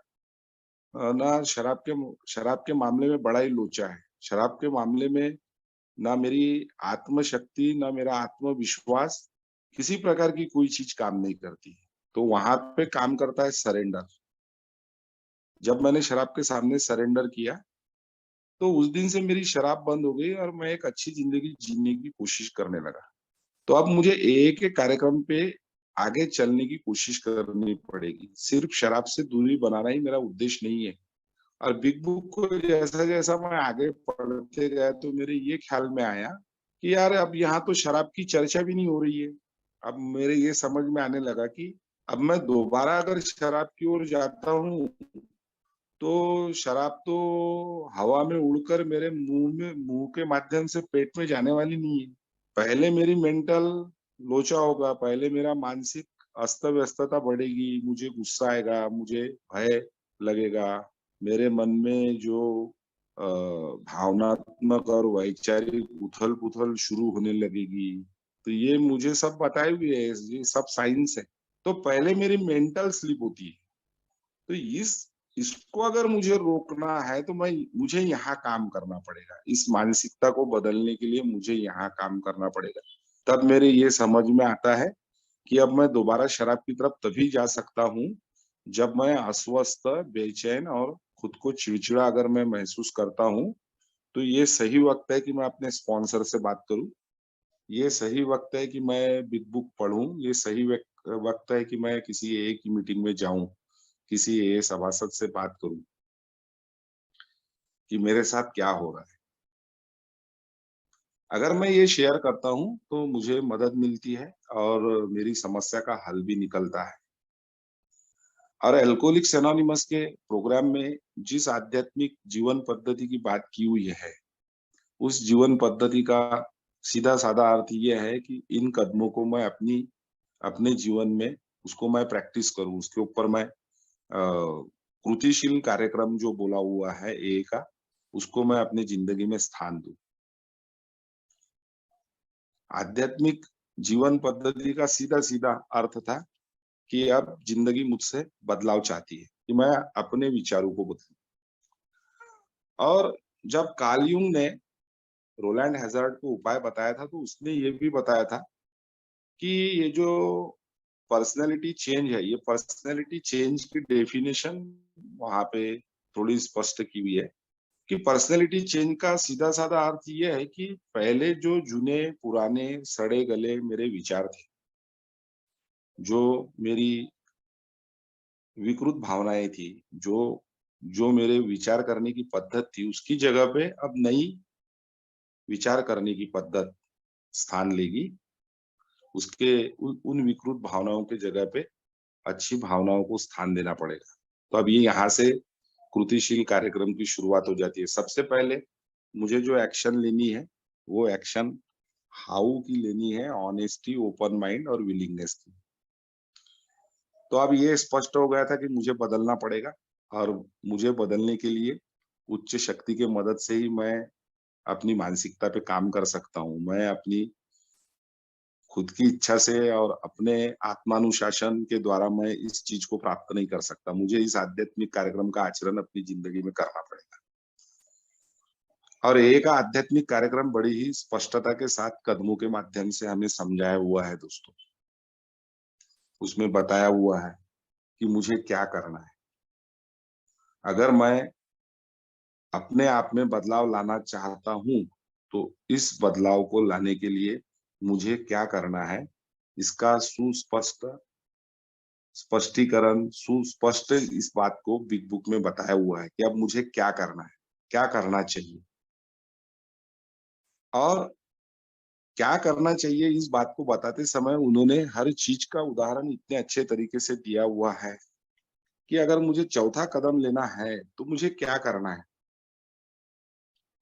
Speaker 1: ना शराब के मामले में बड़ा ही लोचा है। शराब के मामले में ना मेरी आत्मशक्ति, ना मेरा आत्मविश्वास, किसी प्रकार की कोई चीज़ काम नहीं करती। तो वहाँ पे काम करता है सरेंडर। जब मैंने शराब के सामने सरेंडर किया, तो उस दिन से मेरी शराब बंद हो गई और मैं एक अच्छी ज़िंदगी जीने की कोशिश करने लगा। तो अब मुझे एए के कार्यक्रम पे आगे चलने की कोशिश करनी पड़ेगी। सिर्फ़ शराब से दूरी बनाना ही मेरा उद्देश्य नहीं है। और बिग बुक को जैसा-जैसा मैं आगे पढ़ते गया तो मेरे ये ख्याल में आया कि यार अब यहाँ तो शराब की चर्चा भी नहीं हो रही है। अब मेरे ये समझ में आने लगा कि अब मैं दोबारा अगर शराब की ओर जाता हूँ, तो शराब तो हवा में उड़कर मेरे मुँह के माध्यम से पेट में जाने वाली नहीं है। पहले मेरी मेंटल लोचा होगा, पहले मेरा मानसिक अस्त-व्यस्तता बढ़ेगी, मुझे गुस्सा आएगा, मुझे भय लगेगा, मेरे मन में जो भावनात्मक और वैचारिक उथल-पुथल शुरू होने लगेगी। तो ये मुझे सब बताए हुए है, ये सब साइंस है। तो पहले मेरी मेंटल स्लीप होती है। तो इसको अगर मुझे रोकना है तो मुझे यहाँ काम करना पड़ेगा। इस मानसिकता को बदलने के लिए मुझे यहाँ काम करना पड़ेगा। तब मेरे ये समझ में आता है कि अब मैं दोबारा शराब की तरफ तभी जा सकता हूँ, जब मैं अस्वस्थ, बेचैन और खुद को चिड़चिड़ा अगर मैं महसूस करता हूँ, तो ये सही वक़्त है कि मैं अपने स्पॉन्सर से बात करूँ। ये सही वक़्त है कि मैं बिग बुक पढ़ूँ। ये सही वक़्त है कि मैं किसी एए की मीटिंग में जाऊँ, किसी एए सभासद से बात करूँ कि मेरे साथ क्या हो रहा है। अगर मैं ये शेयर करता हूँ, तो मुझे मदद मिलती है और मेरी समस्या का हल भी निकलता है। और अल्कोहलिक्स एनोनिमस के प्रोग्राम में जिस आध्यात्मिक जीवन पद्धति की बात की हुई है, उस जीवन पद्धति का सीधा-साधा अर्थ ये है कि इन कदमों को मैं अपने जीवन में उसको मैं प्रैक्टिस करूँ, उसके ऊपर मैं कृतिशील कार्यक्रम जो बोला हुआ है एए का, उसको मैं अपनी ज़िंदगी में स्थान दूँ। आध्यात्मिक जीवन पद्धति का सीधा-सीधा अर्थ था कि अब ज़िंदगी मुझसे बदलाव चाहती है, कि मैं अपने विचारों को बदलूँ। और जब कार्ल युंग ने रोलैंड हैज़ार्ड को उपाय बताया था, तो उसने ये भी बताया था कि ये जो पर्सनैलिटी चेंज है, ये पर्सनैलिटी चेंज की डेफिनिशन वहाँ पे थोड़ी स्पष्ट की हुई है कि पर्सनैलिटी चेंज का सीधा-साधा अर्थ ये है कि पहले जो पुराने, सड़े-गले मेरे विचार थे, जो मेरी विकृत भावनाएँ थी, जो जो मेरे विचार करने की पद्धत थी, उसकी जगह पे अब नई विचार करने की पद्धत स्थान लेगी। उसके उन विकृत भावनाओं की जगह पे अच्छी भावनाओं को स्थान देना पड़ेगा। तो अब ये यहाँ से कृतिशील कार्यक्रम की शुरुआत हो जाती है। सबसे पहले मुझे जो एक्शन लेनी है, वो एक्शन हाउ की लेनी है, ऑनेस्टी, ओपन माइंड और विलिंगनेस की। तो अब ये स्पष्ट हो गया था कि मुझे बदलना पड़ेगा और मुझे बदलने के लिए उच्च शक्ति की मदद से ही मैं अपनी मानसिकता पे काम कर सकता हूँ। मैं अपनी खुद की इच्छा से और अपने आत्मानुशासन के द्वारा मैं इस चीज़ को प्राप्त नहीं कर सकता। मुझे इस आध्यात्मिक कार्यक्रम का आचरण अपनी ज़िंदगी में करना पड़ेगा। और एक आध्यात्मिक कार्यक्रम बड़ी ही स्पष्टता के साथ कदमों के माध्यम से हमें समझाया हुआ है दोस्तों। उसमें बताया हुआ है कि मुझे क्या करना है। अगर मैं अपने आप में बदलाव लाना चाहता हूँ, तो इस बदलाव को लाने के लिए मुझे क्या करना है, इसका स्पष्टीकरण, सुस्पष्ट इस बात को बिग बुक में बताया हुआ है कि अब मुझे क्या करना है, क्या करना चाहिए। और क्या करना चाहिए इस बात को बताते समय उन्होंने हर चीज का उदाहरण इतने अच्छे तरीके से दिया हुआ है कि अगर मुझे चौथा कदम लेना है, तो मुझे क्या करना है?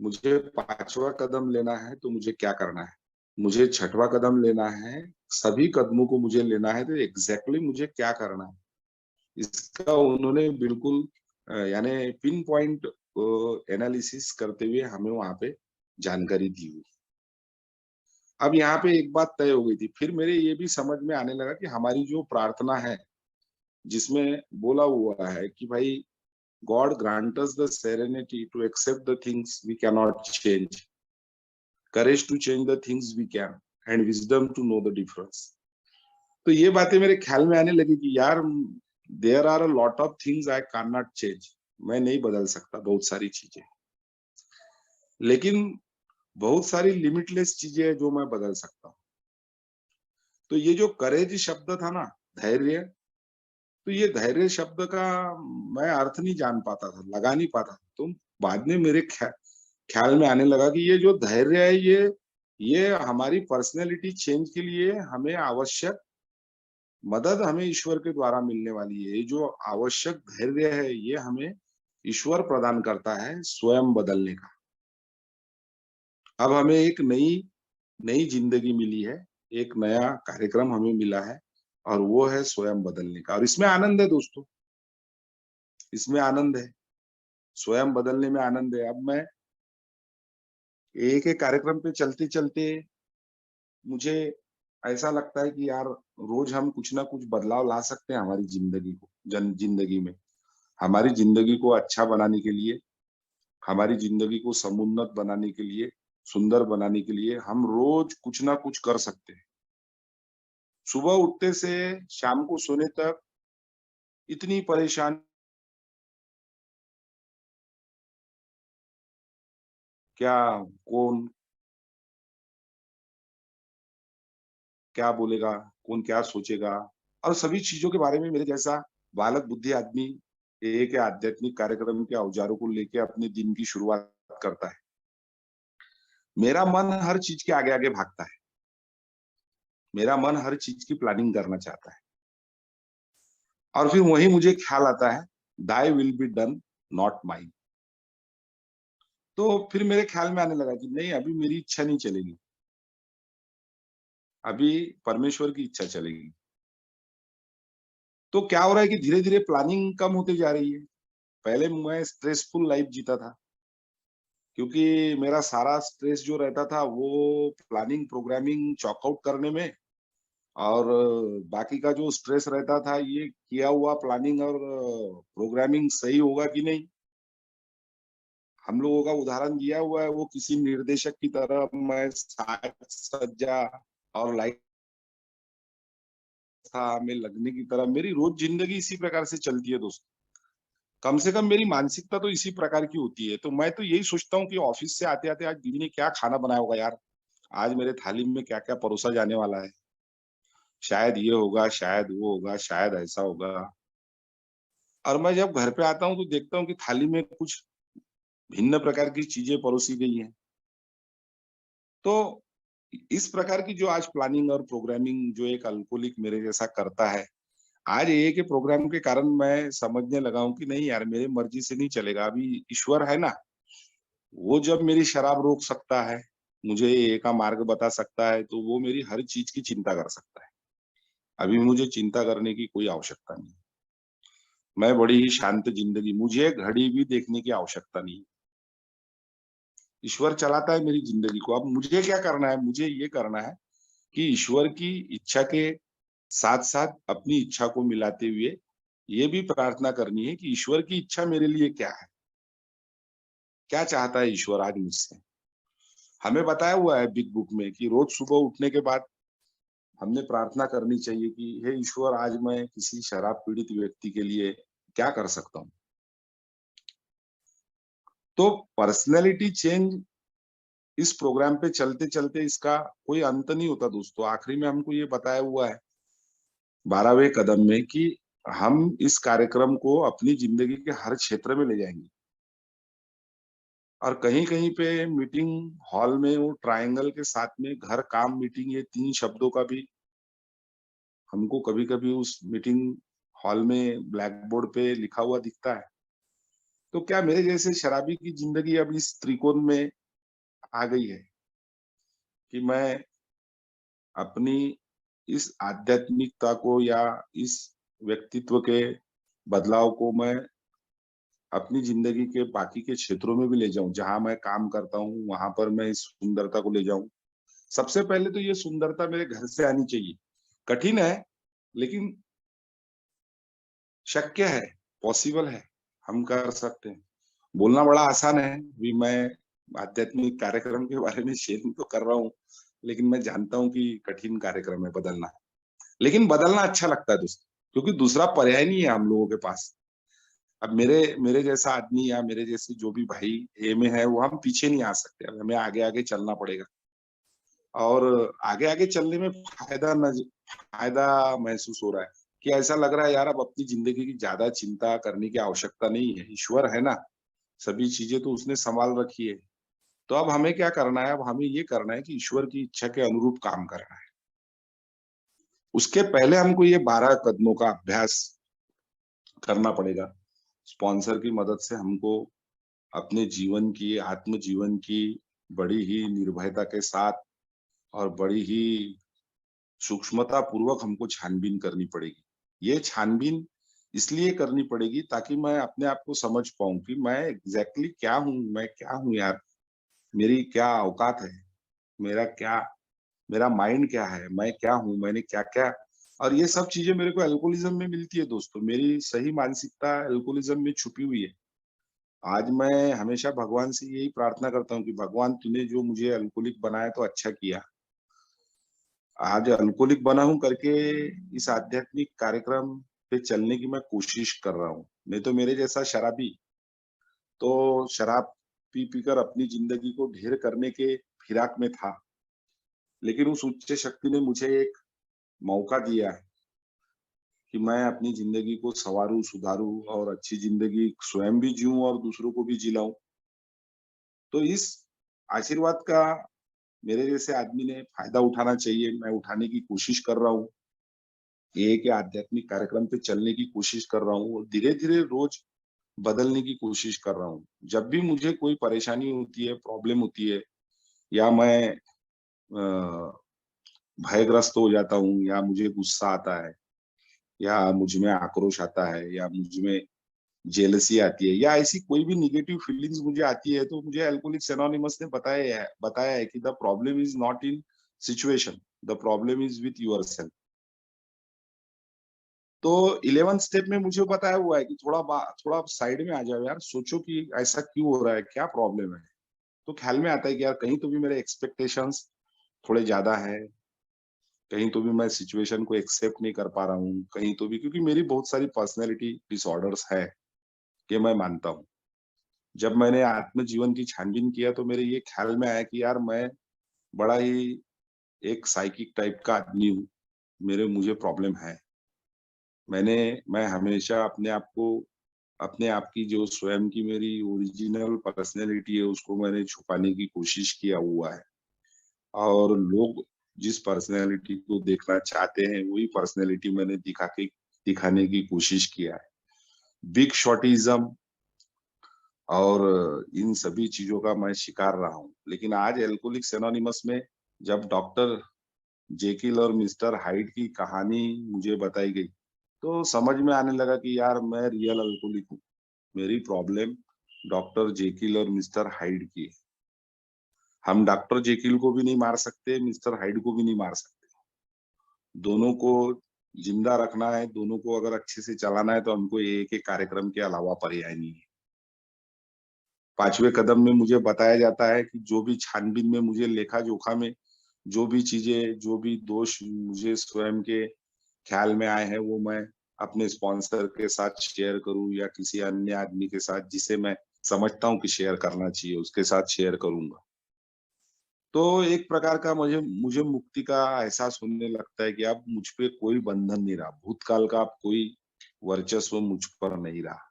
Speaker 1: मुझे 5वां कदम लेना है, तो मुझे क्या करना है? मुझे 6वां कदम लेना है, सभी कदमों को मुझे लेना है, तो एग्ज़ैक्टली मुझे क्या करना है? इसका उन्होंने बिल्कुल यानी पिन पॉइंट एनालिसिस करते हुए हमें वहाँ पे जानकारी दी हुई। अब यहाँ पे एक बात तय हो गई थी, फिर मेरे ये भी समझ में आने लगा कि हमारी जो प्रार्थना है, जिसमें बोला हुआ है कि भाई God grant us the serenity to accept the things we cannot change, courage to change the things we can and wisdom to know the difference. तो ये बातें मेरे ख्याल में आने लगी कि यार there are a lot of things I can not change. मैं नहीं बदल सकता बहुत सारी चीजें, लेकिन बहुत सारी लिमिटलेस चीजें हैं जो मैं बदल सकता हूँ। तो ये जो करेज शब्द था ना, धैर्य, तो ये धैर्य शब्द का मैं अर्थ नहीं जान पाता था, लगा नहीं पाता। तो बाद में मेरे ख्याल में आने लगा कि ये जो धैर्य है, ये हमारी पर्सनैलिटी चेंज के लिए हमें आवश्यक मदद हमें ईश्वर के द्वारा मिलने वाली है। ये जो आवश्यक धैर्य है, ये हमें ईश्वर प्रदान करता है स्वयं बदलने का। अब हमें एक नई नई जिंदगी मिली है, एक नया कार्यक्रम हमें मिला है और वो है स्वयं बदलने का, और इसमें आनंद है दोस्तों, इसमें आनंद है, स्वयं बदलने में आनंद है। अब मैं एक-एक कार्यक्रम पे चलते-चलते मुझे ऐसा लगता है कि यार रोज हम कुछ ना कुछ बदलाव ला सकते हैं हमारी जिंदगी में। हमारी जिंदगी को अच्छा बनाने के लिए, हमारी जिंदगी को समुन्नत बनाने के लिए, सुंदर बनाने के लिए हम रोज कुछ ना कुछ कर सकते हैं। सुबह उठते से शाम को सोने तक इतनी परेशान, क्या कौन क्या बोलेगा, कौन क्या सोचेगा, और सभी चीज़ों के बारे में मेरे जैसा बालक बुद्धि आदमी एक आध्यात्मिक कार्यक्रम के औजारों को लेके अपने दिन की शुरुआत करता है। मेरा मन हर चीज़ के आगे-आगे भागता है। मेरा मन हर चीज़ की प्लानिंग करना चाहता है। और फिर वहीं मुझे ख्याल आता है, thy will be done not mine. तो फिर मेरे ख्याल में आने लगा कि नहीं, अभी मेरी इच्छा नहीं चलेगी, अभी परमेश्वर की इच्छा चलेगी। तो क्या हो रहा है कि धीरे-धीरे प्लानिंग कम होती जा रही है। पहले मैं स्ट्रेसफुल लाइफ जीता था, क्योंकि मेरा सारा स्ट्रेस जो रहता था वो प्लानिंग, प्रोग्रामिंग, चॉक आउट करने में, और बाकी का जो स्ट्रेस रहता था ये किया हुआ प्लानिंग और प्रोग्रामिंग सही होगा कि नहीं। हम लोगों का उदाहरण दिया हुआ है, वो किसी निर्देशक की तरह मैं साज सज्जा और लाइट था में लगने की तरह मेरी रोज जिंदगी इसी प्रकार से चलती है दोस्तों। कम से कम मेरी मानसिकता तो इसी प्रकार की होती है। तो मैं तो यही सोचता हूँ कि ऑफिस से आते-आते आज दीदी ने क्या खाना बनाया होगा यार? आज मेरे थाली में क्या-क्या परोसा जाने वाला है? शायद ये होगा, शायद वो होगा, शायद ऐसा होगा। और मैं जब घर पे आता हूँ तो देखता हूँ कि थाली में कुछ भिन्न प्रकार की चीजें परोसी गई हैं। तो इस प्रकार की जो आज प्लानिंग और प्रोग्रामिंग जो एक अल्कोहलिक मेरे जैसा करता है, आज ये के प्रोग्राम के कारण मैं समझने लगा हूँ कि नहीं यार, मेरे मर्जी से नहीं चलेगा। अभी ईश्वर है ना, वो जब मेरी शराब रोक सकता है, मुझे ए का मार्ग बता सकता है, तो वो मेरी हर चीज की चिंता कर सकता है। अभी मुझे चिंता करने की कोई आवश्यकता नहीं। मैं बड़ी ही शांत जिंदगी, मुझे घड़ी भी देखने की आवश्यकता नहीं। ईश्वर चलाता है मेरी जिंदगी को। अब मुझे क्या करना है? मुझे ये करना है कि ईश्वर की इच्छा के साथ-साथ अपनी इच्छा को मिलाते हुए ये भी प्रार्थना करनी है कि ईश्वर की इच्छा मेरे लिए क्या है? क्या चाहता है ईश्वर आज मुझसे? हमें बताया हुआ है बिग बुक में कि रोज सुबह उठने के बाद हमने प्रार्थना करनी चाहिए कि हे ईश्वर, आज मैं किसी शराब पीड़ित व्यक्ति के लिए क्या कर सकता हूँ? तो पर्सनैलिटी चेंज इस प्रोग्राम पे चलते-चलते इसका कोई अंत नहीं होता दोस्तों। आखिरी में हमको ये बताया हुआ है 12वें कदम में कि हम इस कार्यक्रम को अपनी ज़िंदगी के हर क्षेत्र में ले जाएँगे। और कहीं-कहीं पे मीटिंग हॉल में वो ट्रायंगल के साथ में घर, काम, मीटिंग ये 3 शब्दों का भी हमको कभी-कभी उस मीटिंग हॉल में ब्लैक बोर्ड पे लिखा हुआ दिखता है। तो क्या मेरे जैसे शराबी की ज़िंदगी अब इस त्रिकोण में आ गई है कि मैं अपनी इस आध्यात्मिकता को या इस व्यक्तित्व के बदलाव को मैं अपनी ज़िंदगी के बाकी के क्षेत्रों में भी ले जाऊँ, जहाँ मैं काम करता हूँ, वहाँ पर मैं इस सुंदरता को ले जाऊँ। सबसे पहले तो ये सुंदरता मेरे घर से आनी चाहिए। कठिन है, लेकिन शक्य है, पॉसिबल है, हम कर सकते हैं। बोलना बड़ा आसान है, अभी मैं आध्यात्मिक कार्यक्रम के बारे में शेयरिंग तो कर रहा हूँ, लेकिन मैं जानता हूँ कि कठिन कार्यक्रम है बदलना। लेकिन बदलना अच्छा लगता है दोस्तों, क्योंकि दूसरा पर्याय नहीं है हम लोगों के पास। अब मेरे मेरे जैसा आदमी या मेरे जैसे जो भी भाई ए में है, वो हम पीछे नहीं आ सकते, अब हमें आगे-आगे चलना पड़ेगा। और आगे-आगे चलने में फ़ायदा महसूस हो रहा है कि ऐसा लग रहा है यार अब अपनी ज़िंदगी की ज़्यादा चिंता करने की आवश्यकता नहीं है, ईश्वर है ना, सभी चीज़ें तो उसने सँभाल रखी है। तो अब हमें क्या करना है, अब हमें ये करना है कि ईश्वर की इच्छा के अनुरूप काम करना है। उसके पहले हमको ये 12 कदमों का अभ्यास करना पड़ेगा। स्पॉन्सर की मदद से हमको अपने जीवन की, आत्म जीवन की बड़ी ही निर्भयता के साथ और बड़ी ही सूक्ष्मता पूर्वक हमको छानबीन करनी पड़ेगी। ये छानबीन इसलिए करनी पड़ेगी ताकि मैं अपने आप को समझ पाऊँ कि मैं एग्ज़ैक्टली क्या हूँ? मैं क्या हूँ यार? मेरी क्या औकात है? मेरा क्या मेरा माइंड क्या है? मैं क्या हूँ? मैंने क्या-क्या और ये सब चीज़ें मेरे को अल्कोहलिज़्म में मिलती है दोस्तों। मेरी सही मानसिकता अल्कोहलिज़्म में छुपी हुई है। आज मैं हमेशा भगवान से यही प्रार्थना करता हूँ कि भगवान तूने जो मुझे अल्कोहलिक बनाया तो अच्छा किया। आज अल्कोहलिक बना हूँ करके इस आध्यात्मिक कार्यक्रम पे चलने की मैं कोशिश कर रहा हूँ। नहीं तो मेरे जैसा शराबी तो शराब पी-पी कर अपनी ज़िंदगी को ढेर करने के फिराक में था। लेकिन उस उच्च शक्ति ने मुझे एक मौका दिया है कि मैं अपनी ज़िंदगी को सँवारूँ, सुधारूँ और अच्छी ज़िंदगी स्वयं भी जिऊँ और दूसरों को भी जिलाऊँ। तो इस आशीर्वाद का मेरे जैसे आदमी ने फ़ायदा उठाना चाहिए, मैं उठाने की कोशिश कर रहा हूँ। ये के आध्यात्मिक कार्यक्रम पे चलने की कोशिश कर रहा हूँ और धीरे-धीरे रोज़ बदलने की कोशिश कर रहा हूँ। जब भी मुझे कोई परेशानी होती है, प्रॉब्लम होती है या मैं भयग्रस्त हो जाता हूँ या मुझे गुस्सा आता है या मुझ में आक्रोश आता है या मुझ में जेलसी आती है या ऐसी कोई भी नेगेटिव फीलिंग्स मुझे आती है, तो मुझे अल्कोहलिक्स एनोनिमस ने बताया है कि the problem is not in situation, the problem is with yourself. तो 11th स्टेप में मुझे बताया हुआ है कि थोड़ा साइड में आ जाओ यार, सोचो कि ऐसा क्यों हो रहा है, क्या प्रॉब्लम है? तो ख्याल में आता है कि यार कहीं तो भी मेरे एक्सपेक्टेशंस थोड़े ज़्यादा हैं, कहीं तो भी मैं सिचुएशन को एक्सेप्ट नहीं कर पा रहा हूँ, कहीं तो भी क्योंकि मेरी बहुत सारी पर्सनैलिटी डिसऑर्डर्स है, ये मैं मानता हूँ। जब मैंने आत्म-जीवन की छानबीन किया तो मेरे ये ख्याल में आया कि यार मैं बड़ा ही एक साइकिक टाइप का आदमी हूँ, मुझे प्रॉब्लम है। मैं हमेशा अपने आप की जो स्वयं की मेरी ओरिजिनल पर्सनैलिटी है उसको मैंने छुपाने की कोशिश किया हुआ है और लोग जिस पर्सनैलिटी को देखना चाहते हैं वही पर्सनैलिटी मैंने दिखाने की कोशिश किया है। बिग शॉटिज़्म और इन सभी चीज़ों का मैं शिकार रहा हूँ। लेकिन आज अल्कोहलिक्स एनोनिमस में जब डॉक्टर जेकिल और मिस्टर हाइड की कहानी मुझे बताई गई, तो समझ में आने लगा कि यार मैं रियल अल्कोहलिक हूँ। मेरी प्रॉब्लम डॉक्टर जेकिल और मिस्टर हाइड की है। हम डॉक्टर जेकिल को भी नहीं मार सकते, मिस्टर हाइड को भी नहीं मार सकते। दोनों को जिंदा रखना है, दोनों को अगर अच्छे से चलाना है तो हमको ये एक एक कार्यक्रम के अलावा पर्याय नहीं है। 5वें कदम में मुझे बताया जाता है कि जो भी छानबीन में मुझे लेखा-जोखा में जो भी चीज़ें, जो भी दोष मुझे स्वयं के ख्याल में आए हैं, वो मैं अपने स्पॉन्सर के साथ शेयर करूँ या किसी अन्य आदमी के साथ जिसे मैं समझता हूँ कि शेयर करना चाहिए, उसके साथ शेयर करूँगा। तो एक प्रकार का मुझे मुझे मुक्ति का एहसास होने लगता है कि अब मुझ पे कोई बंधन नहीं रहा, भूतकाल का अब कोई वर्चस्व मुझ पर नहीं रहा।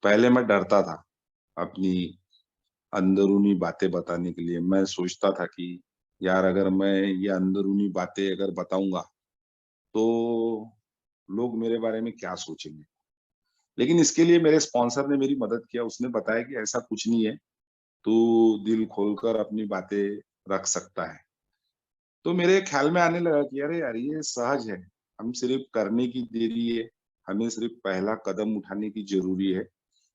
Speaker 1: पहले मैं डरता था अपनी अंदरूनी बातें बताने के लिए। मैं सोचता था कि यार अगर मैं ये अंदरूनी बातें अगर बताऊँगा, तो लोग मेरे बारे में क्या सोचेंगे? लेकिन इसके लिए मेरे स्पॉन्सर ने मेरी मदद किया, उसने बताया कि ऐसा कुछ नहीं है, तू दिल खोलकर अपनी बातें रख सकता है। तो मेरे ख्याल में आने लगा कि अरे यार ये सहज है, हम सिर्फ़ करने की देरी है, हमें सिर्फ़ पहला कदम उठाने की ज़रूरी है,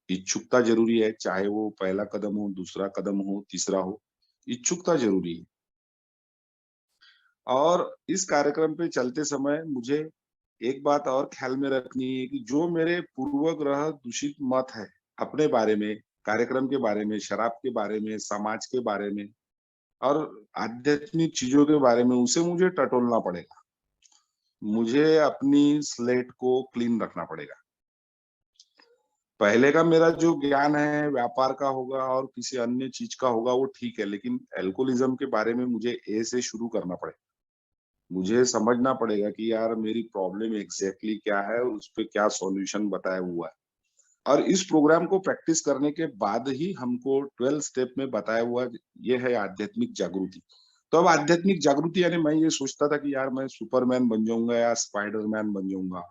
Speaker 1: इच्छुकता ज़रूरी है, चाहे वो पहला कदम हो, दूसरा कदम हो, तीसरा हो, इच्छुकता ज़रूरी है। और इस कार्यक्रम पे चलते समय मुझे एक बात और ख्याल में रखनी है कि जो मेरे पूर्वग्रह दूषित मत है, अपने बारे में, कार्यक्रम के बारे में, शराब के बारे में, समाज के बारे में और आध्यात्मिक चीज़ों के बारे में, उसे मुझे टटोलना पड़ेगा। मुझे अपनी स्लेट को क्लीन रखना पड़ेगा। पहले का मेरा जो ज्ञान है व्यापार का होगा और किसी अन्य चीज़ का होगा वो ठीक है, लेकिन अल्कोहलिज़्म के बारे में मुझे ए से शुरू करना पड़ेगा। मुझे समझना पड़ेगा कि यार मेरी प्रॉब्लम एग्ज़ैक्टली क्या है और उसपे क्या सॉल्यूशन बताया हुआ है। और इस प्रोग्राम को प्रैक्टिस करने के बाद ही हमको 12 स्टेप में बताया हुआ ये है आध्यात्मिक जागृति। तो अब आध्यात्मिक जागृति यानी मैं ये सोचता था कि यार मैं सुपरमैन बन जाऊँगा या स्पाइडरमैन बन जाऊँगा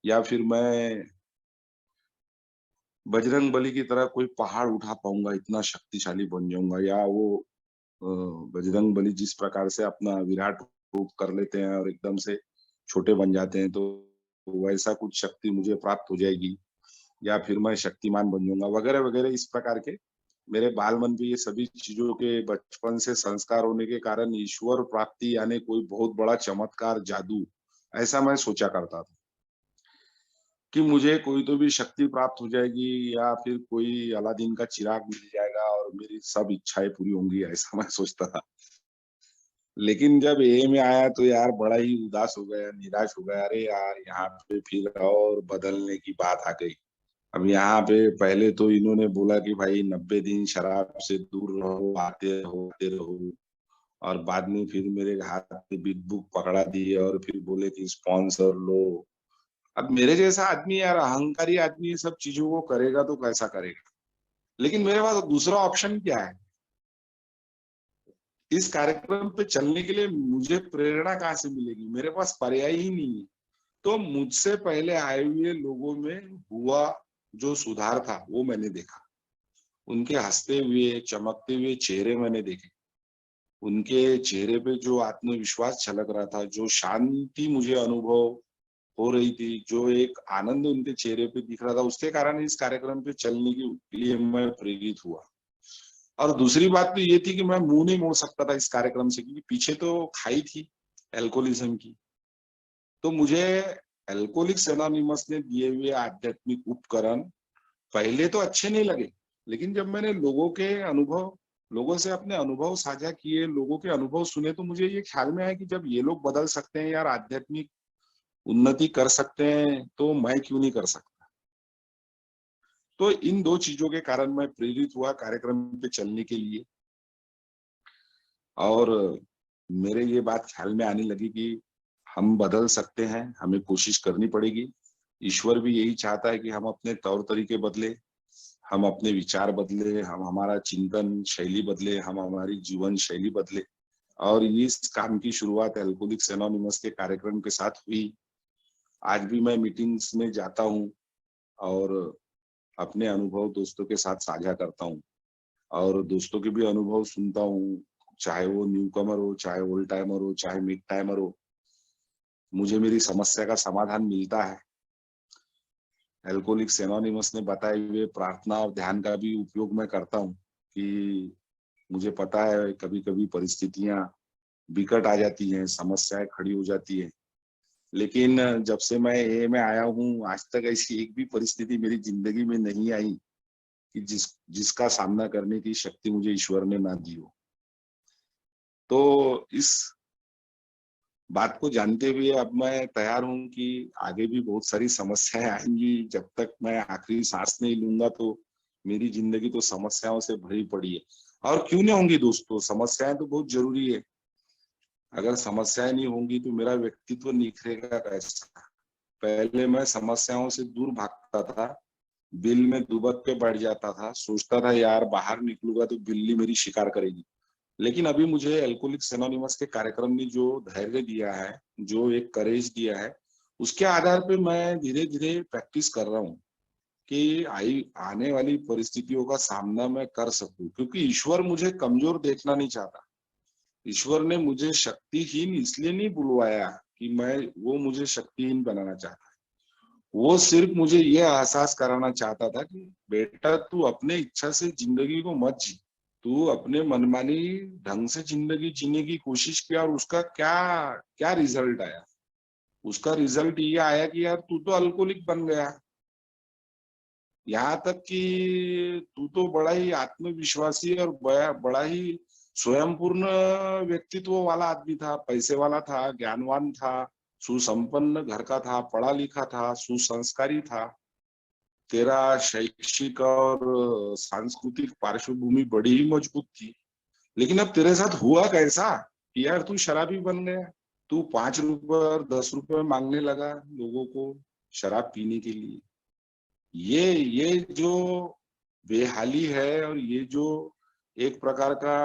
Speaker 1: या फिर मैं बजरंगबली की तरह कोई पहाड़ उठा पाऊँगा, इतना शक्तिशाली बन जाऊँगा या वो अ, बजरंगबली जिस प्रकार से अपना विराट रूप कर लेते हैं और एकदम से छोटे बन जाते हैं, तो वैसा कुछ शक्ति मुझे प्राप्त हो जाएगी या फिर मैं शक्तिमान बन जाऊँगा वगैरह-वगैरह इस प्रकार के मेरे बाल-मन पे ये सभी चीज़ों के बचपन से संस्कार होने के कारण ईश्वर प्राप्ति यानी कोई बहुत बड़ा चमत्कार, जादू, ऐसा मैं सोचा करता था। कि मुझे कोई तो भी शक्ति प्राप्त हो जाएगी या फिर कोई अलादीन का चिराग मिल जाएगा और मेरी सब इच्छाएँ पूरी होंगी, ऐसा मैं सोचता था। लेकिन जब ए में आया तो यार बड़ा ही उदास हो गया, निराश हो गया, अरे यार! यहाँ पे फिर और बदलने की बात आ गई। अब यहाँ पे पहले तो इन्होंने बोला कि भाई 90 दिन शराब से दूर रहो, आते रहो और बाद में फिर मेरे हाथ में बिग बुक पकड़ा दिए और फिर बोले कि स्पॉन्सर लो। अब मेरे जैसा आदमी यार अहंकारी आदमी ये सब चीज़ों को करेगा तो कैसा करेगा? लेकिन मेरे पास दूसरा ऑप्शन क्या है? इस कार्यक्रम पे चलने के लिए मुझे प्रेरणा कहाँ से मिलेगी? मेरे पास पर्याय ही नहीं है। तो मुझसे पहले आए हुए लोगों में हुआ जो सुधार था, वो मैंने देखा। उनके हँसते हुए, चमकते हुए चेहरे मैंने देखे। उनके चेहरे पे जो आत्मविश्वास झलक रहा था, जो शांति मुझे अनुभव हो रही थी, जो एक आनंद उनके चेहरे पे दिख रहा था, उसके कारण इस कार्यक्रम पे चलने के लिए मैं प्रेरित हुआ। और दूसरी बात तो ये थी कि मैं मुँह नहीं मोड़ सकता था इस कार्यक्रम से क्योंकि पीछे तो खाई थी अल्कोहलिज़्म की। तो मुझे अल्कोहलिक्स एनोनिमस ने दिए हुए आध्यात्मिक उपकरण पहले तो अच्छे नहीं लगे, लेकिन जब मैंने लोगों से अपने अनुभव साझा किए, लोगों के अनुभव सुने तो मुझे ये ख्याल में आया कि जब ये लोग बदल सकते हैं यार आध्यात्मिक उन्नति कर सकते हैं, तो मैं क्यों नहीं कर सकता? तो इन 2 चीज़ों के कारण मैं प्रेरित हुआ कार्यक्रम पे चलने के लिए और मेरे ये बात ख्याल में आने लगी कि हम बदल सकते हैं, हमें कोशिश करनी पड़ेगी। ईश्वर भी यही चाहता है कि हम अपने तौर-तरीके बदलें, हम अपने विचार बदलें, हम हमारा चिंतन शैली बदलें, हम हमारी जीवन शैली बदलें और इस काम की शुरुआत अल्कोहलिक्स एनोनिमस के कार्यक्रम के साथ हुई। आज भी मैं मीटिंग्स में जाता हूँ और अपने अनुभव दोस्तों के साथ साझा करता हूँ और दोस्तों के भी अनुभव सुनता हूँ, चाहे वो न्यूकमर हो, चाहे ओल्ड टाइमर हो, चाहे मिड टाइमर हो, मुझे मेरी समस्या का समाधान मिलता है। अल्कोहलिक्स एनोनिमस ने बताए हुए प्रार्थना और ध्यान का भी उपयोग मैं करता हूँ कि मुझे पता है कभी-कभी परिस्थितियाँ विकट आ जाती हैं, समस्याएँ खड़ी हो जाती हैं। लेकिन जब से मैं एए में आया हूँ, आज तक ऐसी एक भी परिस्थिति मेरी ज़िंदगी में नहीं आई कि जिसका सामना करने की शक्ति मुझे ईश्वर ने ना दी हो। तो इस बात को जानते हुए अब मैं तैयार हूँ कि आगे भी बहुत सारी समस्याएँ आएँगी, जब तक मैं आखिरी साँस नहीं लूँगा तो मेरी ज़िंदगी तो समस्याओं से भरी पड़ी है। और क्यों नहीं होंगी दोस्तों, समस्याएं तो बहुत जरूरी है। अगर समस्याएं नहीं होंगी तो मेरा व्यक्तित्व निखरेगा कैसा। पहले मैं समस्याओं से दूर भागता था, बिल में दुबक के बैठ जाता था, सोचता था यार बाहर निकलूंगा तो बिल्ली मेरी शिकार करेगी। लेकिन अभी मुझे अल्कोहलिक्स एनोनिमस के कार्यक्रम ने जो धैर्य दिया है, जो एक करेज दिया है, उसके आधार पे मैं धीरे धीरे प्रैक्टिस कर रहा हूँ कि आई आने वाली परिस्थितियों का सामना मैं कर सकूं, क्योंकि ईश्वर मुझे कमजोर देखना नहीं चाहता। ईश्वर ने मुझे शक्तिहीन इसलिए नहीं बुलवाया कि मैं वो मुझे शक्तिहीन बनाना चाहता है। वो सिर्फ मुझे ये एहसास कराना चाहता था कि बेटा तू अपने इच्छा से जिंदगी को मत जी, तू अपने मनमानी ढंग से जिंदगी जीने की कोशिश किया और उसका क्या क्या रिजल्ट आया। उसका रिजल्ट ये आया कि यार तू तो अल्कोहलिक बन गया। यहाँ तक कि तू तो बड़ा ही आत्मविश्वासी और बड़ा ही स्वयंपूर्ण व्यक्तित्व वाला आदमी था, पैसे वाला था, ज्ञानवान था, सुसंपन्न घर का था, पढ़ा लिखा था, सुसंस्कारी था। तेरा शैक्षिक और सांस्कृतिक पार्श्वभूमि बड़ी ही मजबूत थी। लेकिन अब तेरे साथ हुआ कैसा कि यार तू शराबी बन गया। तू 5 रुपए और 10 रुपए मांगने लगा लोगों को शराब पीने के लिए। ये जो बेहाली है और ये जो एक प्रकार का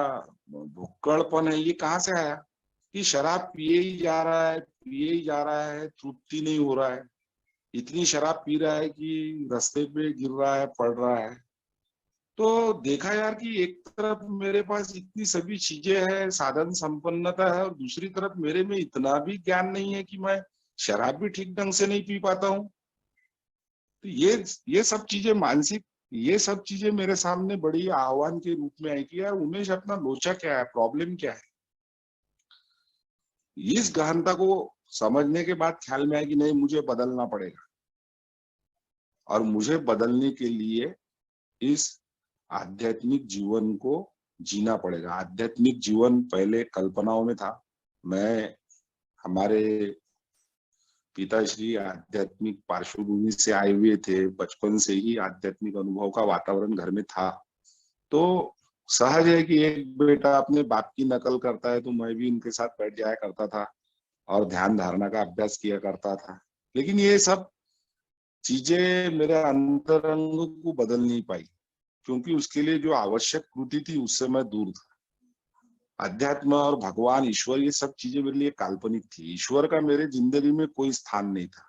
Speaker 1: भुक्कड़पन है, ये कहाँ से आया कि शराब पिए ही जा रहा है, पिए ही जा रहा है, तृप्ति नहीं हो रहा है। इतनी शराब पी रहा है कि रास्ते पे गिर रहा है, पड़ रहा है। तो देखा यार कि एक तरफ मेरे पास इतनी सभी चीजें हैं, साधन संपन्नता है, और दूसरी तरफ मेरे में इतना भी ज्ञान नहीं है कि मैं शराब भी ठीक ढंग से नहीं पी पाता हूँ। तो ये सब चीजें मानसिक, ये सब चीजें मेरे सामने बड़ी आह्वान के रूप में आई कि यार उमेश अपना लोचा क्या है, प्रॉब्लम क्या है। इस गहनता को समझने के बाद ख्याल में आया कि नहीं, मुझे बदलना पड़ेगा। और मुझे बदलने के लिए इस आध्यात्मिक जीवन को जीना पड़ेगा। आध्यात्मिक जीवन पहले कल्पनाओं में था। मैं हमारे पिताश्री आध्यात्मिक पार्श्वभूमि से आए हुए थे, बचपन से ही आध्यात्मिक अनुभव का वातावरण घर में था। तो सहज है कि एक बेटा अपने बाप की नकल करता है, तो मैं भी उनके साथ बैठ जाया करता था और ध्यान धारणा का अभ्यास किया करता था। लेकिन ये सब चीजें मेरे अंतरंग को बदल नहीं पाई, क्योंकि उसके लिए जो आवश्यक कृति थी उससे मैं दूर था। अध्यात्म और भगवान, ईश्वर, ये सब चीजें मेरे लिए काल्पनिक थी। ईश्वर का मेरे जिंदगी में कोई स्थान नहीं था।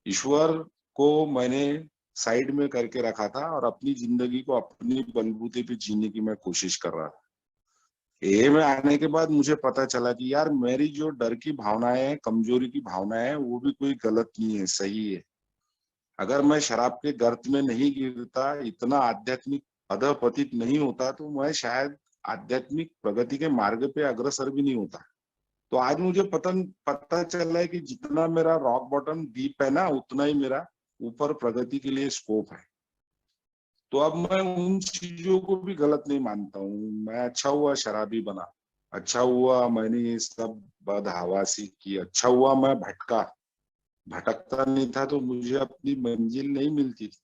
Speaker 1: ईश्वर को मैंने साइड में करके रखा था और अपनी जिंदगी को अपनी बलबूते पे जीने की मैं कोशिश कर रहा था। ए में आने के बाद मुझे पता चला कि यार मेरी जो डर की भावनाएं हैं, कमजोरी की भावनाएं हैं, वो भी कोई गलत नहीं है, सही है। अगर मैं शराब के गर्त में नहीं गिरता, इतना आध्यात्मिक अधपतित नहीं होता, तो मैं शायद आध्यात्मिक प्रगति के मार्ग पे अग्रसर भी नहीं होता। तो आज मुझे पता चल रहा है कि जितना मेरा रॉक बॉटम डीप है ना, उतना ही मेरा ऊपर प्रगति के लिए स्कोप है। तो अब मैं उन चीजों को भी गलत नहीं मानता हूँ। मैं अच्छा हुआ शराबी बना, अच्छा हुआ मैंने ये सब बदहवासी की, अच्छा हुआ मैं भटकता नहीं था तो मुझे अपनी मंजिल नहीं मिलती थी।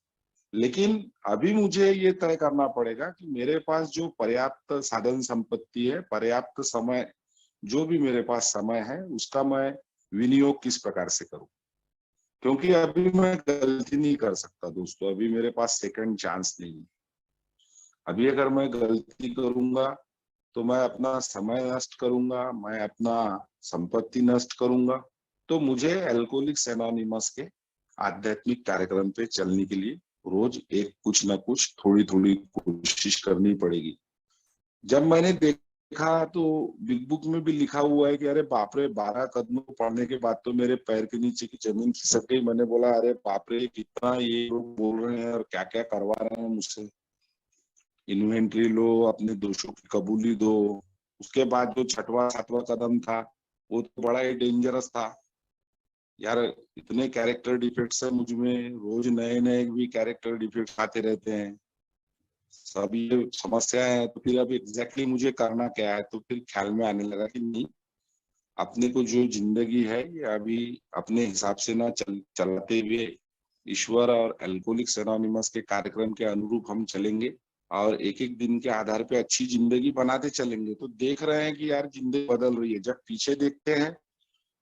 Speaker 1: लेकिन अभी मुझे ये तय करना पड़ेगा कि मेरे पास जो पर्याप्त साधन संपत्ति है, पर्याप्त समय, जो भी मेरे पास समय है, उसका मैं विनियोग किस प्रकार से करूं। क्योंकि अभी मैं गलती नहीं कर सकता दोस्तों, अभी मेरे पास सेकंड चांस नहीं है। अभी अगर मैं गलती करूंगा तो मैं अपना समय नष्ट करूंगा, मैं अपना संपत्ति नष्ट करूंगा। तो मुझे अल्कोहलिक्स एनोनिमस के आध्यात्मिक कार्यक्रम पे चलने के लिए रोज एक कुछ ना कुछ थोड़ी थोड़ी कोशिश करनी पड़ेगी। जब मैंने देखा तो बिग बुक में भी लिखा हुआ है कि अरे बाप रे, 12 कदम पढ़ने के बाद तो मेरे पैर के नीचे की जमीन खिसक गई। मैंने बोला अरे बाप रे, कितना ये लोग बोल रहे हैं और क्या क्या करवा रहे हैं मुझसे। इन्वेंट्री लो, अपने दोषों की कबूली दो। उसके बाद जो छठवां सातवां कदम था, वो तो बड़ा ही डेंजरस था। यार इतने कैरेक्टर डिफेक्ट्स है मुझ में, रोज नए नए भी कैरेक्टर डिफेक्ट आते रहते हैं। सब ये समस्या है। तो फिर अब एग्जैक्टली मुझे करना क्या है, तो फिर ख्याल में आने लगा कि नहीं, अपने को जो जिंदगी है ये अभी अपने हिसाब से ना चलाते हुए ईश्वर और अल्कोहलिक्स एनोनिमस के कार्यक्रम के अनुरूप हम चलेंगे। और एक एक दिन के आधार पे अच्छी जिंदगी बनाते चलेंगे तो देख रहे हैं कि यार जिंदगी बदल रही है। जब पीछे देखते हैं,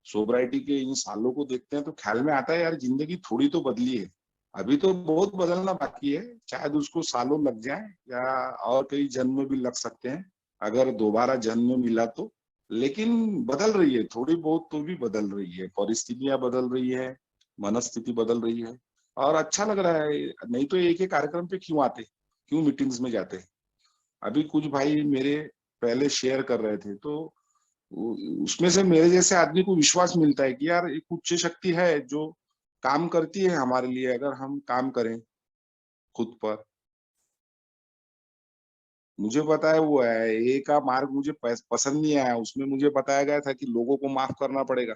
Speaker 1: सोब्राइटी के इन सालों को देखते हैं तो ख्याल में आता है यार जिंदगी थोड़ी तो बदली है। अभी तो बहुत बदलना बाकी है, शायद उसको सालों लग जाए या और कई जन्म भी लग सकते हैं अगर दोबारा जन्म मिला तो। लेकिन बदल रही है थोड़ी बहुत तो भी बदल रही है, परिस्थितियां बदल रही है, मनस्थिति बदल रही है। और अच्छा लग रहा है। नहीं तो एक एक कार्यक्रम पे क्यों आते, क्यों मीटिंग्स में जाते। अभी कुछ भाई मेरे पहले शेयर कर रहे थे तो उसमें से मेरे जैसे आदमी को विश्वास मिलता है कि यार एक उच्च शक्ति है जो काम करती है हमारे लिए अगर हम काम करें खुद पर। मुझे पता है वो है ए का मार्ग मुझे पसंद नहीं आया, उसमें मुझे बताया गया था कि लोगों को माफ करना पड़ेगा।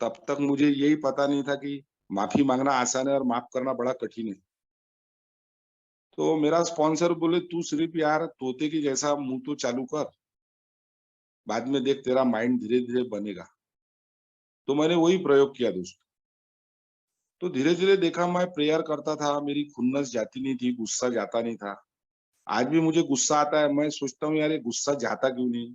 Speaker 1: तब तक मुझे यही पता नहीं था कि माफी मांगना आसान है और माफ करना बड़ा कठिन है। तो मेरा स्पॉन्सर बोले तू सिर्फ यार तोते की जैसा मुंह तो चालू कर, बाद में देख तेरा माइंड धीरे धीरे बनेगा। तो मैंने वही प्रयोग किया दोस्त। तो धीरे धीरे देखा मैं प्रेयर करता था, मेरी खुन्नस जाती नहीं थी, गुस्सा जाता नहीं था। आज भी मुझे गुस्सा आता है, मैं सोचता हूँ यार ये गुस्सा जाता क्यों नहीं।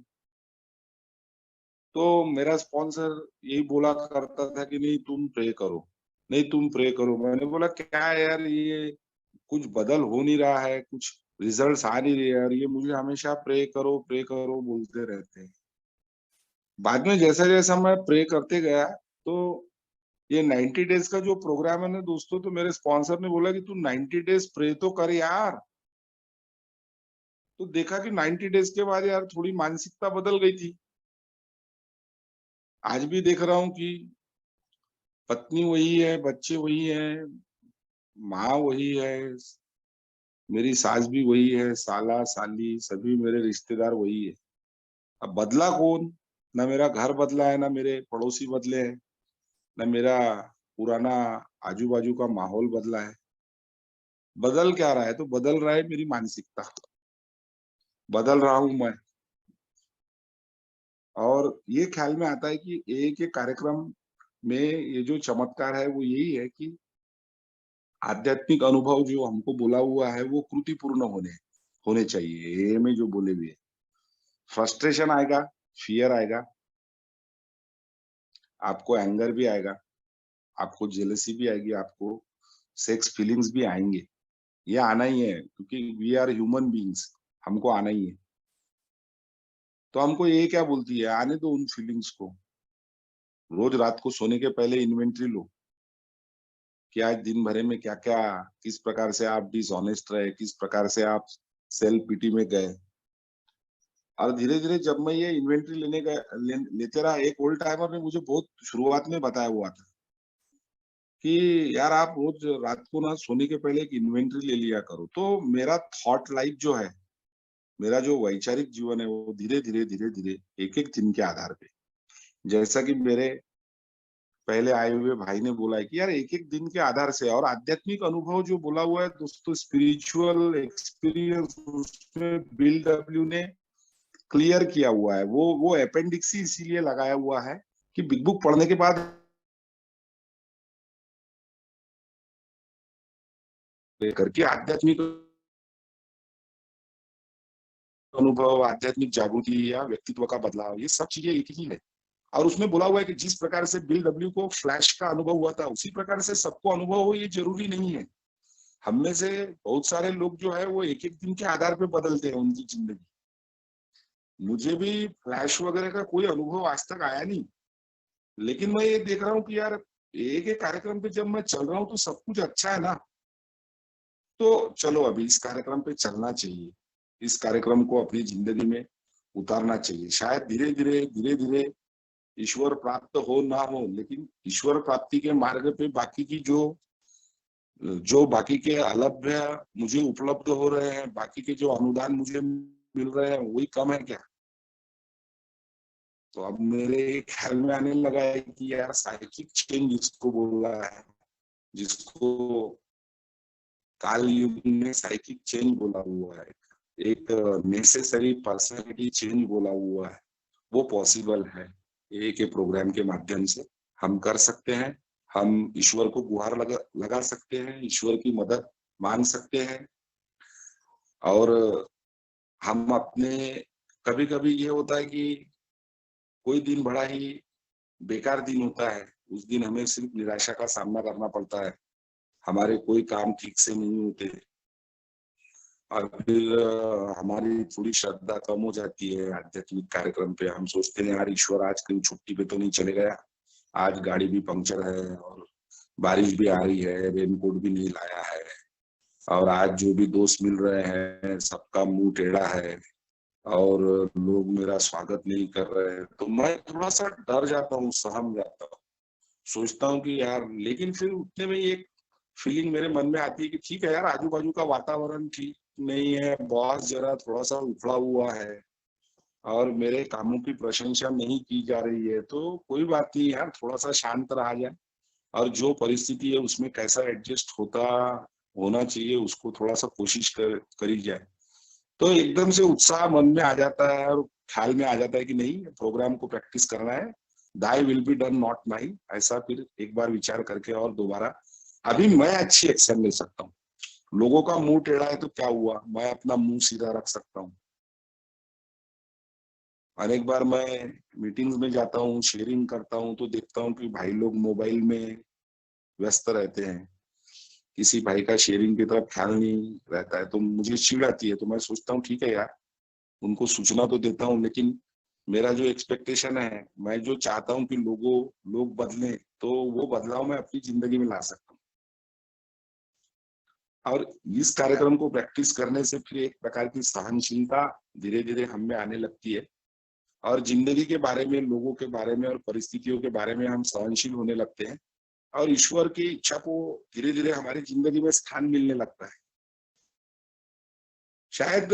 Speaker 1: तो मेरा स्पॉन्सर यही बोला करता था कि नहीं तुम प्रे करो, नहीं तुम प्रे करो। मैंने बोला क्या है यार ये कुछ बदल हो नहीं रहा है, कुछ रिजल्ट्स आ नहीं रहे यार, ये मुझे हमेशा प्रे करो बोलते रहते हैं। बाद में जैसा जैसा मैं प्रे करते गया तो ये 90 डेज का जो प्रोग्राम है ना दोस्तों, तो मेरे स्पॉन्सर ने बोला कि तू 90 डेज प्रे तो कर यार। तो देखा कि 90 डेज के बाद यार थोड़ी मानसिकता बदल गई थी। आज भी देख रहा हूँ कि पत्नी वही है, बच्चे वही हैं, माँ वही है, मेरी सास भी वही है, साला साली सभी मेरे रिश्तेदार वही है। अब बदला कौन? ना मेरा घर बदला है, ना मेरे पड़ोसी बदले हैं, ना मेरा पुराना आजू बाजू का माहौल बदला है। बदल क्या रहा है? तो बदल रहा है मेरी मानसिकता, बदल रहा हूँ मैं। और ये ख्याल में आता है कि एक एक कार्यक्रम में ये जो चमत्कार है वो यही है कि आध्यात्मिक अनुभव जो हमको बोला हुआ है वो कृतिपूर्ण होने होने चाहिए। ये में जो बोले हुए फ्रस्ट्रेशन आएगा, फियर आएगा, आपको एंगर भी आएगा, आपको जेलसी भी आएगी, आपको सेक्स फीलिंग्स भी आएंगे। ये आना ही है क्योंकि वी आर ह्यूमन बीइंग्स, हमको आना ही है। तो हमको ये क्या बोलती है, आने दो उन फीलिंग्स को। रोज रात को सोने के पहले इन्वेंटरी लो कि आज दिन भरे में क्या-क्या, किस प्रकार से आप डिसऑनेस्ट रहे, किस प्रकार से आप सेल्फ पिटी में गए। और धीरे-धीरे जब मैं ये इन्वेंटरी लेते रहा, एक ओल्ड टाइमर ने मुझे बहुत शुरुआत में बताया हुआ था कि यार आप रोज रात को ना सोने के पहले एक इन्वेंटरी ले लिया करो। तो मेरा थॉट लाइफ जो है, मेरा जो वैचारिक जीवन है वो धीरे-धीरे, धीरे-धीरे एक-एक दिन के आधार पे, जैसा कि मेरे पहले आए हुए भाई ने बोला है कि यार एक-एक दिन के आधार से। और आध्यात्मिक अनुभव जो बोला हुआ है दोस्तों, स्पिरिचुअल एक्सपीरियंस, उसमें बिल डब्ल्यू ने क्लियर किया हुआ है। वो अपेंडिक्स ही इसीलिए लगाया हुआ है कि बिग बुक पढ़ने के बाद करके आध्यात्मिक अनुभव, आध्यात्मिक जागृति या व्यक्तित्व का बदलाव, ये सब चीजें एक ही है। और उसमें बोला हुआ है कि जिस प्रकार से बिल डब्ल्यू को फ्लैश का अनुभव हुआ था उसी प्रकार से सबको अनुभव हो, ये जरूरी नहीं है। हम में से बहुत सारे लोग जो है वो एक एक दिन के आधार पे बदलते हैं उनकी जिंदगी। मुझे भी फ्लैश वगैरह का कोई अनुभव आज तक आया नहीं, लेकिन मैं ये देख रहा हूँ कि यार एक एक कार्यक्रम पे जब मैं चल रहा हूँ तो सब कुछ अच्छा है ना। तो चलो अभी इस कार्यक्रम पे चलना चाहिए, इस कार्यक्रम को अपनी जिंदगी में उतारना चाहिए। शायद धीरे धीरे धीरे धीरे ईश्वर प्राप्त हो ना हो, लेकिन ईश्वर प्राप्ति के मार्ग पे बाकी की जो जो बाकी के अलभ्य मुझे उपलब्ध हो रहे हैं, बाकी के जो अनुदान मुझे मिल रहे हैं वही कम है क्या? तो अब मेरे ख्याल में आने लगा है कि यार साइकिक चेंज जिसको बोल रहा है, जिसको काल युग में साइकिक चेंज बोला हुआ है, एक नेसेसरी पर्सनालिटी चेंज बोला हुआ है, वो पॉसिबल है। एक के प्रोग्राम के माध्यम से हम कर सकते हैं। हम ईश्वर को गुहार लगा सकते हैं, ईश्वर की मदद मांग सकते हैं। और हम अपने कभी-कभी ये होता है कि कोई दिन बड़ा ही बेकार दिन होता है, उस दिन हमें सिर्फ निराशा का सामना करना पड़ता है, हमारे कोई काम ठीक से नहीं होते और फिर हमारी थोड़ी श्रद्धा कम हो जाती है आध्यात्मिक कार्यक्रम पे। हम सोचते हैं यार ईश्वर आज कहीं छुट्टी पे तो नहीं चले गया, आज गाड़ी भी पंक्चर है और बारिश भी आ रही है, रेनकोट भी नहीं लाया है और आज जो भी दोस्त मिल रहे हैं सबका मुंह टेढ़ा है और लोग मेरा स्वागत नहीं कर रहे हैं, तो मैं थोड़ा सा डर जाता हूँ, सहम जाता हूँ, सोचता हूँ कि यार, लेकिन फिर उतने में एक फीलिंग मेरे मन में आती है कि ठीक है यार, आजू बाजू का वातावरण ठीक नहीं है, बॉस जरा थोड़ा सा उखड़ा हुआ है और मेरे कामों की प्रशंसा नहीं की जा रही है, तो कोई बात नहीं यार, थोड़ा सा शांत रहा जाए और जो परिस्थिति है उसमें कैसा एडजस्ट होना चाहिए उसको थोड़ा सा कोशिश करी जाए। तो एकदम से उत्साह मन में आ जाता है और ख्याल में आ जाता है कि नहीं, प्रोग्राम को प्रैक्टिस करना है, thy will be done not my, ऐसा फिर एक बार विचार करके और दोबारा अभी मैं अच्छी एक्शन ले सकता हूँ। लोगों का मुंह टेढ़ा है तो क्या हुआ, मैं अपना मुंह सीधा रख सकता हूँ। अनेक बार मैं मीटिंग्स में जाता हूँ, शेयरिंग करता हूँ तो देखता हूँ कि भाई लोग मोबाइल में व्यस्त रहते हैं, किसी भाई का शेयरिंग की तरफ ख्याल नहीं रहता है, तो मुझे चिढ़ आती है। तो मैं सोचता हूँ ठीक है यार, उनको सूचना तो देता हूँ, लेकिन मेरा जो एक्सपेक्टेशन है, मैं जो चाहता हूँ कि लोग बदले, तो वो बदलाव मैं अपनी जिंदगी में ला सकता हूँ। और इस कार्यक्रम को प्रैक्टिस करने से फिर एक प्रकार की सहनशीलता धीरे धीरे हम में आने लगती है और जिंदगी के बारे में, लोगों के बारे में और परिस्थितियों के बारे में हम सहनशील होने लगते हैं और ईश्वर की इच्छा को धीरे धीरे हमारी जिंदगी में स्थान मिलने लगता है। शायद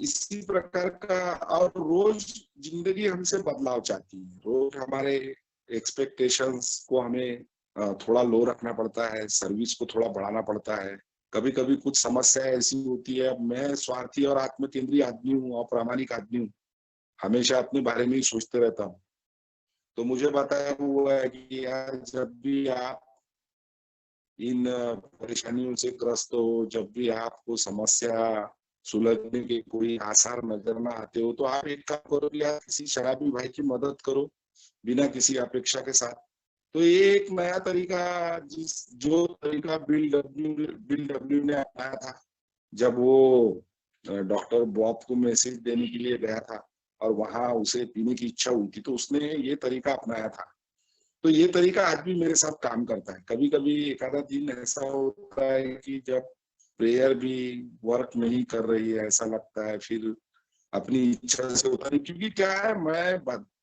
Speaker 1: इसी प्रकार का, और रोज जिंदगी हमसे बदलाव चाहती है, रोज हमारे एक्सपेक्टेशंस को हमें थोड़ा लो रखना पड़ता है, सर्विस को थोड़ा बढ़ाना पड़ता है। कभी कभी कुछ समस्या ऐसी होती है, अब मैं स्वार्थी और आत्म केंद्रीय आदमी हूँ, अप्रामाणिक आदमी हूँ, हमेशा अपने बारे में ही सोचते रहता हूँ। तो मुझे बताया हुआ है कि यार, जब भी आप इन परेशानियों से ग्रस्त हो, जब भी आपको समस्या सुलझने के कोई आसार नजर ना आते हो, तो आप एक काम करो या किसी शराबी भाई की मदद करो बिना किसी अपेक्षा के साथ। तो ये एक नया तरीका, जिस जो तरीका बिल डब्ल्यू ने अपनाया था जब वो डॉक्टर बॉब को मैसेज देने के लिए गया था और वहां उसे पीने की इच्छा हुई थी, तो उसने ये तरीका अपनाया था। तो ये तरीका आज भी मेरे साथ काम करता है। कभी कभी एक आधा दिन ऐसा होता है कि जब प्रेयर भी वर्क नहीं कर रही है, ऐसा लगता है, फिर अपनी इच्छा से होता नहीं, क्योंकि क्या है, मैं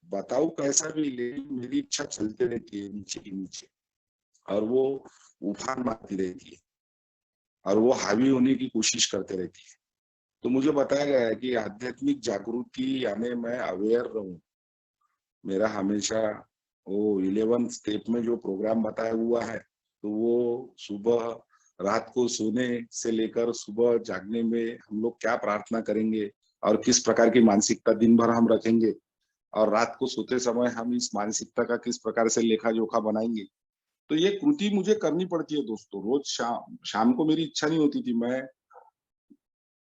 Speaker 1: बताऊं कैसा भी, लेकिन मेरी इच्छा चलते रहती है नीचे की नीचे और वो उफान मारती रहती है और वो हावी होने की कोशिश करते रहती है। तो मुझे बताया गया है कि आध्यात्मिक जागृति यानी मैं अवेयर रहूं, मेरा हमेशा वो 11 स्टेप में जो प्रोग्राम बताया हुआ है, तो वो सुबह रात को सोने से लेकर सुबह जागने में हम लोग क्या प्रार्थना करेंगे और किस प्रकार की मानसिकता दिन भर हम रखेंगे और रात को सोते समय हम इस मानसिकता का किस प्रकार से लेखा जोखा बनाएंगे। तो ये कृति मुझे करनी पड़ती है दोस्तों, रोज शाम शाम को मेरी इच्छा नहीं होती थी, मैं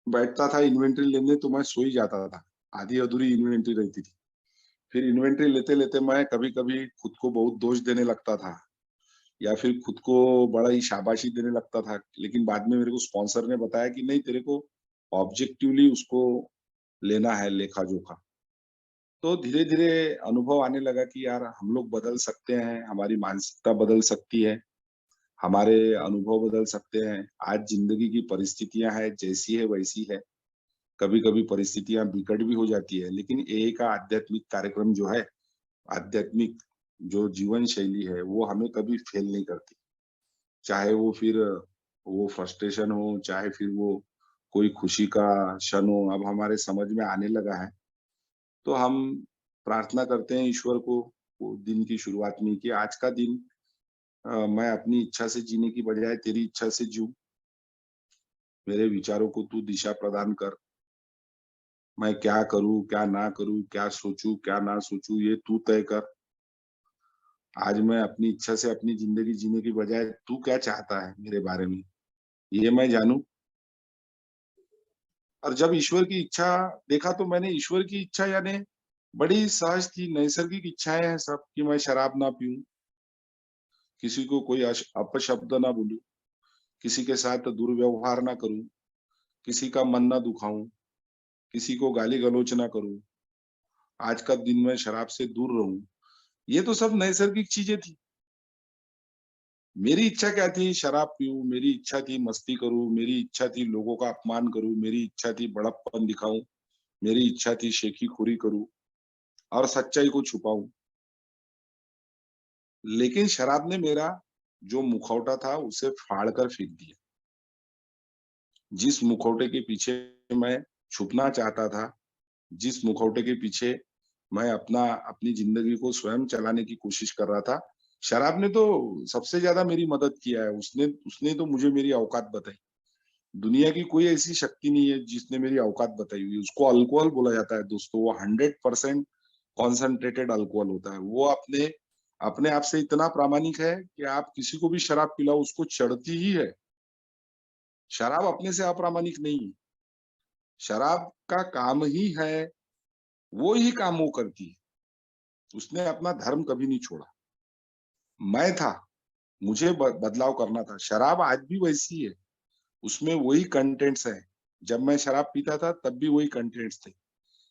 Speaker 1: बैठता था इन्वेंटरी लेने तो मैं सो ही जाता था, आधी अधूरी इन्वेंटरी रहती थी। फिर इन्वेंटरी लेते-लेते मैं कभी-कभी खुद को बहुत दोष देने लगता था या फिर खुद को बड़ा ही शाबाशी देने लगता था। लेकिन बाद में मेरे को स्पॉन्सर ने बताया कि नहीं, तेरे को ऑब्जेक्टिवली उसको लेना है लेखा-जोखा। तो धीरे-धीरे अनुभव आने लगा कि यार, हम लोग बदल सकते हैं, हमारी मानसिकता बदल सकती है, हमारे अनुभव बदल सकते हैं। आज ज़िंदगी की परिस्थितियाँ हैं, जैसी है वैसी है। कभी-कभी परिस्थितियाँ बिकट भी हो जाती है, लेकिन एक आध्यात्मिक कार्यक्रम जो है, आध्यात्मिक जो जीवन शैली है, वो हमें कभी फेल नहीं करती। चाहे वो फिर वो फ्रस्ट्रेशन हो, चाहे फिर वो कोई खुशी का क्षण हो, अब हमारे समझ में आने लगा है, तो हम प्रार्थना करते हैं ईश्वर को वो दिन की शुरुआत में कि आज का दिन मैं अपनी इच्छा से जीने की बजाय तेरी इच्छा से जीऊँ। मेरे विचारों को तू दिशा प्रदान कर। मैं क्या करूँ, क्या ना करूँ, क्या सोचूँ, क्या ना सोचूँ, ये तू तय कर। आज मैं अपनी इच्छा से अपनी ज़िंदगी जीने की बजाय तू क्या चाहता है मेरे बारे में, ये मैं जानूँ। और जब ईश्वर की इच्छा देखा तो मैंने ईश्वर की इच्छा यानी बड़ी सहज थी, नैसर्गिक इच्छाएँ हैं सब कि मैं शराब ना पीऊँ, किसी को कोई अपशब्द ना बोलूँ, किसी के साथ दुर्व्यवहार ना करूँ, किसी का मन ना दुखाऊँ, किसी को गाली-गलौच ना करूँ, आज का दिन मैं शराब से दूर रहूँ। ये तो सब नैसर्गिक चीज़ें थी। मेरी इच्छा क्या थी? शराब पीऊँ, मेरी इच्छा थी मस्ती करूँ, मेरी इच्छा थी लोगों का अपमान करूँ, मेरी इच्छा थी बड़प्पन दिखाऊँ, मेरी इच्छा थी शेखी-खोरी करूँ और सच्चाई को छुपाऊँ। लेकिन शराब ने मेरा जो मुखौटा था उसे फाड़ कर फेंक दिया। जिस मुखौटे के पीछे मैं छुपना चाहता था, जिस मुखौटे के पीछे मैं अपनी ज़िंदगी को स्वयं चलाने की कोशिश कर रहा था, शराब ने तो सबसे ज़्यादा मेरी मदद किया है। उसने उसने तो मुझे मेरी औकात बताई। दुनिया की कोई ऐसी शक्ति नहीं है जिसने मेरी औकात बताई हुई है। उसको अल्कोहल बोला जाता है दोस्तों, वो 100% कॉन्सन्ट्रेटेड अल्कोहल होता है। वो अपने अपने आप से इतना प्रामाणिक है कि आप किसी को भी शराब पिलाओ उसको चढ़ती ही है। शराब अपने से अप्रामाणिक नहीं है। शराब का काम ही है, वो ही काम वो करती है। उसने अपना धर्म कभी नहीं छोड़ा। मैं था, मुझे बदलाव करना था। शराब आज भी वैसी है, उसमें वही कंटेंट्स हैं। जब मैं शराब पीता था तब भी वही कंटेंट्स थे।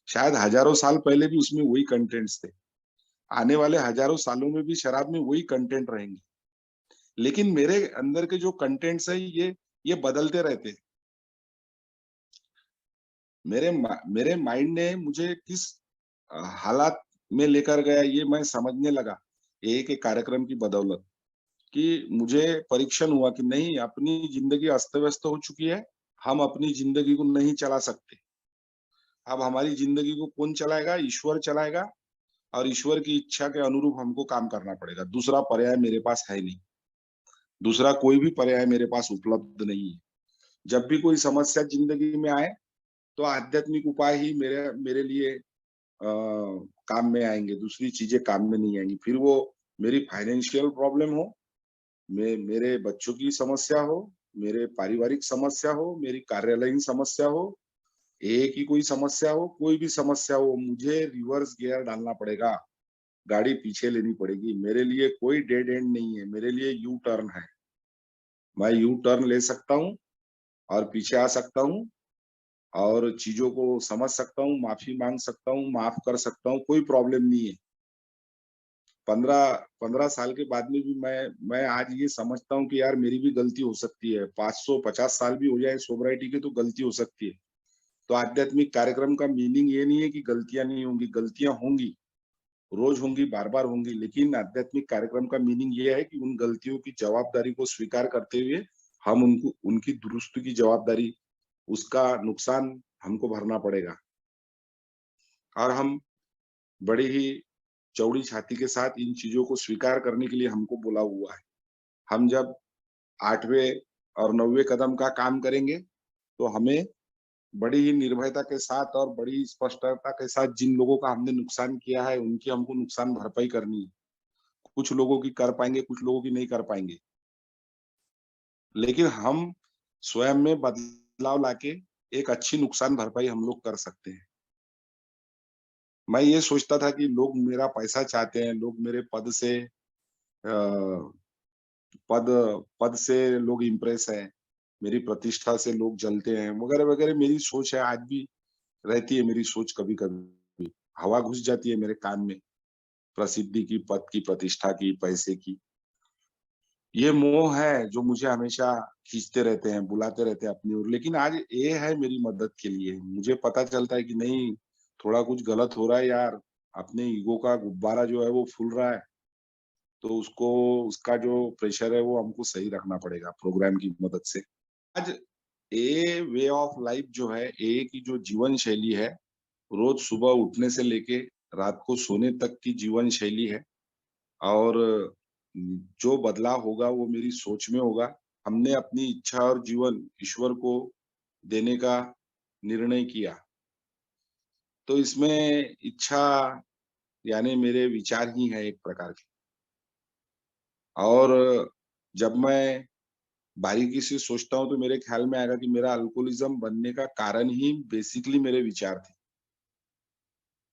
Speaker 1: शायद हज़ारों साल पहले भी उसमें वही कंटेंट्स थे। आने वाले हज़ारों सालों में भी शराब में वही कंटेंट रहेंगे। लेकिन मेरे अंदर के जो कंटेंट्स हैं ये बदलते रहते हैं। मेरे माइंड ने मुझे किस हालात में लेकर गया ये मैं समझने लगा, एक एक कार्यक्रम की बदौलत, कि मुझे परीक्षण हुआ कि नहीं अपनी ज़िंदगी अस्त-व्यस्त हो चुकी है, हम अपनी ज़िंदगी को नहीं चला सकते। अब हमारी ज़िंदगी को कौन चलाएगा? ईश्वर चलाएगा और ईश्वर की इच्छा के अनुरूप हमको काम करना पड़ेगा। दूसरा पर्याय मेरे पास है नहीं। दूसरा कोई भी पर्याय मेरे पास उपलब्ध नहीं है। जब भी कोई समस्या ज़िंदगी में आए, तो आध्यात्मिक उपाय ही मेरे मेरे लिए काम में आएँगे, दूसरी चीज़ें काम में नहीं आएँगी। फिर वो मेरी फाइनेंशियल प्रॉब्लम हो, मेरे बच्चों की समस्या हो, मेरे पारिवारिक समस्या हो, मेरी कार्यालयीन समस्या हो, एक ही कोई समस्या हो, कोई भी समस्या हो, मुझे रिवर्स गियर डालना पड़ेगा, गाड़ी पीछे लेनी पड़ेगी। मेरे लिए कोई डेड एंड नहीं है, मेरे लिए यू टर्न है। मैं यू टर्न ले सकता हूँ और पीछे आ सकता हूँ और चीज़ों को समझ सकता हूँ, माफ़ी माँग सकता हूँ, माफ़ कर सकता हूँ, कोई प्रॉब्लम नहीं है। 15 15 साल के बाद में भी मैं आज ये समझता हूँ कि यार मेरी भी गलती हो सकती है। 550 साल भी हो जाए सोब्रिटी के तो गलती हो सकती है। तो आध्यात्मिक कार्यक्रम का मीनिंग ये नहीं है कि गलतियाँ नहीं होंगी, गलतियाँ होंगी, रोज़ होंगी, बार-बार होंगी, लेकिन आध्यात्मिक कार्यक्रम का मीनिंग ये है कि उन गलतियों की जवाबदारी को स्वीकार करते हुए हम उनको उनकी दुरुस्ती की जवाबदारी, उसका नुकसान हमको भरना पड़ेगा और हम बड़ी ही चौड़ी छाती के साथ इन चीज़ों को स्वीकार करने के लिए हमको बोला हुआ है। हम जब 8वें और 9वें कदम का काम करेंगे, तो हमें बड़ी ही निर्भयता के साथ और बड़ी स्पष्टता के साथ जिन लोगों का हमने नुकसान किया है, उनकी हमको नुकसान भरपाई करनी है। कुछ लोगों की कर पाएँगे, कुछ लोगों की नहीं कर पाएँगे। लेकिन हम स्वयं में बदलाव लाके एक अच्छी नुकसान भरपाई हम लोग कर सकते हैं। मैं ये सोचता था कि लोग मेरा पैसा चाहते हैं, लोग मेरे अ, पद पद से लोग इम्प्रेस हैं, मेरी प्रतिष्ठा से लोग जलते हैं, वगैरह-वगैरह मेरी सोच है, आज भी रहती है मेरी सोच कभी-कभी। हवा घुस जाती है मेरे कान में, प्रसिद्धि की, पद की, प्रतिष्ठा की, पैसे की। ये मोह है जो मुझे हमेशा खींचते रहते हैं, बुलाते रहते हैं अपनी ओर, लेकिन आज ये है मेरी मदद के लिए। मुझे पता चलता है कि नहीं, थोड़ा कुछ गलत हो रहा है यार, अपने ईगो का गुब्बारा जो है वो फूल रहा है, तो उसको उसका जो प्रेशर है वो हमको सही रखना पड़ेगा प्रोग्राम की मदद से। आज ए वे ऑफ लाइफ जो है, ए की जो जीवन शैली है, रोज सुबह उठने से लेके रात को सोने तक की जीवन शैली है और जो बदलाव होगा वो मेरी सोच में होगा। हमने अपनी इच्छा और जीवन ईश्वर को देने का निर्णय किया। तो इसमें इच्छा यानी मेरे विचार ही हैं एक प्रकार के। और जब मैं बारीकी से सोचता हूँ तो मेरे ख्याल में आएगा कि मेरा अल्कोहलिज्म बनने का कारण ही बेसिकली मेरे विचार थे।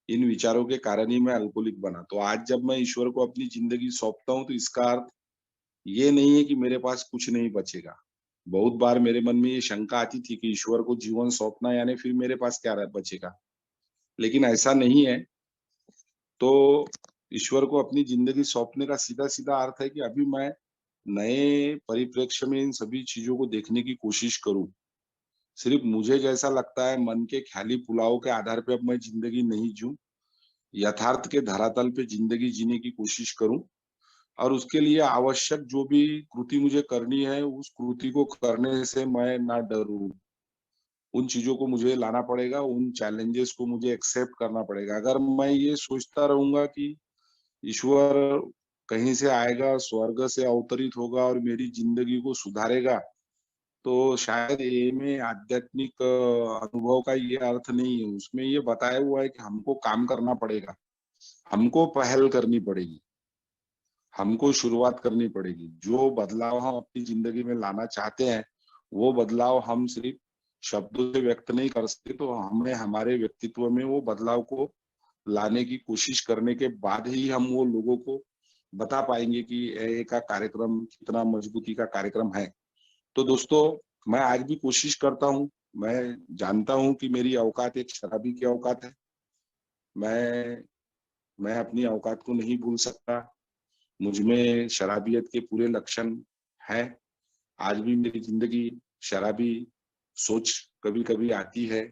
Speaker 1: इन विचारों के कारण ही मैं अल्कोहलिक बना। तो आज जब मैं ईश्वर को अपनी ज़िंदगी सौंपता हूँ तो इसका अर्थ ये नहीं है कि मेरे पास कुछ नहीं बचेगा। बहुत बार मेरे मन में ये शंका आती थी कि ईश्वर को जीवन सौंपना यानी फिर मेरे पास क्या बचेगा? लेकिन ऐसा नहीं है। तो ईश्वर को अपनी ज़िंदगी सौंपने का सीधा-सीधा अर्थ है कि अभी मैं नए परिप्रेक्ष्य में इन सभी चीज़ों को देखने की कोशिश करूँ। सिर्फ़ मुझे जैसा लगता है मन के ख़्याली पुलाव के आधार पे अब मैं ज़िंदगी नहीं जीऊँ, यथार्थ के धरातल पे ज़िंदगी जीने की कोशिश करूँ और उसके लिए आवश्यक जो भी कृति मुझे करनी है, उस कृति को करने से मैं ना डरूँ। उन चीज़ों को मुझे लाना पड़ेगा, उन चैलेंजेस को मुझे एक्सेप्ट करना पड़ेगा। अगर मैं ये सोचता रहूँगा कि ईश्वर कहीं से आएगा, स्वर्ग से अवतरित होगा और मेरी ज़िंदगी को सुधारेगा, तो शायद ये में आध्यात्मिक अनुभव का ये अर्थ नहीं है। उसमें ये बताया हुआ है कि हमको काम करना पड़ेगा, हमको पहल करनी पड़ेगी, हमको शुरुआत करनी पड़ेगी। जो बदलाव हम अपनी ज़िंदगी में लाना चाहते हैं, वो बदलाव हम सिर्फ़ शब्दों से व्यक्त नहीं कर सकते, तो हमें हमारे व्यक्तित्व में वो बदलाव को लाने की कोशिश करने के बाद ही हम वो लोगों को बता पाएँगे कि ए का कार्यक्रम कितना मजबूती का कार्यक्रम है। तो दोस्तों, मैं आज भी कोशिश करता हूँ, मैं जानता हूँ कि मेरी औकात एक शराबी की औकात है। मैं मैं अपनी औकात को नहीं भूल सकता। मुझ में शराबियत के पूरे लक्षण हैं। आज भी मेरी ज़िंदगी शराबी सोच कभी-कभी आती है।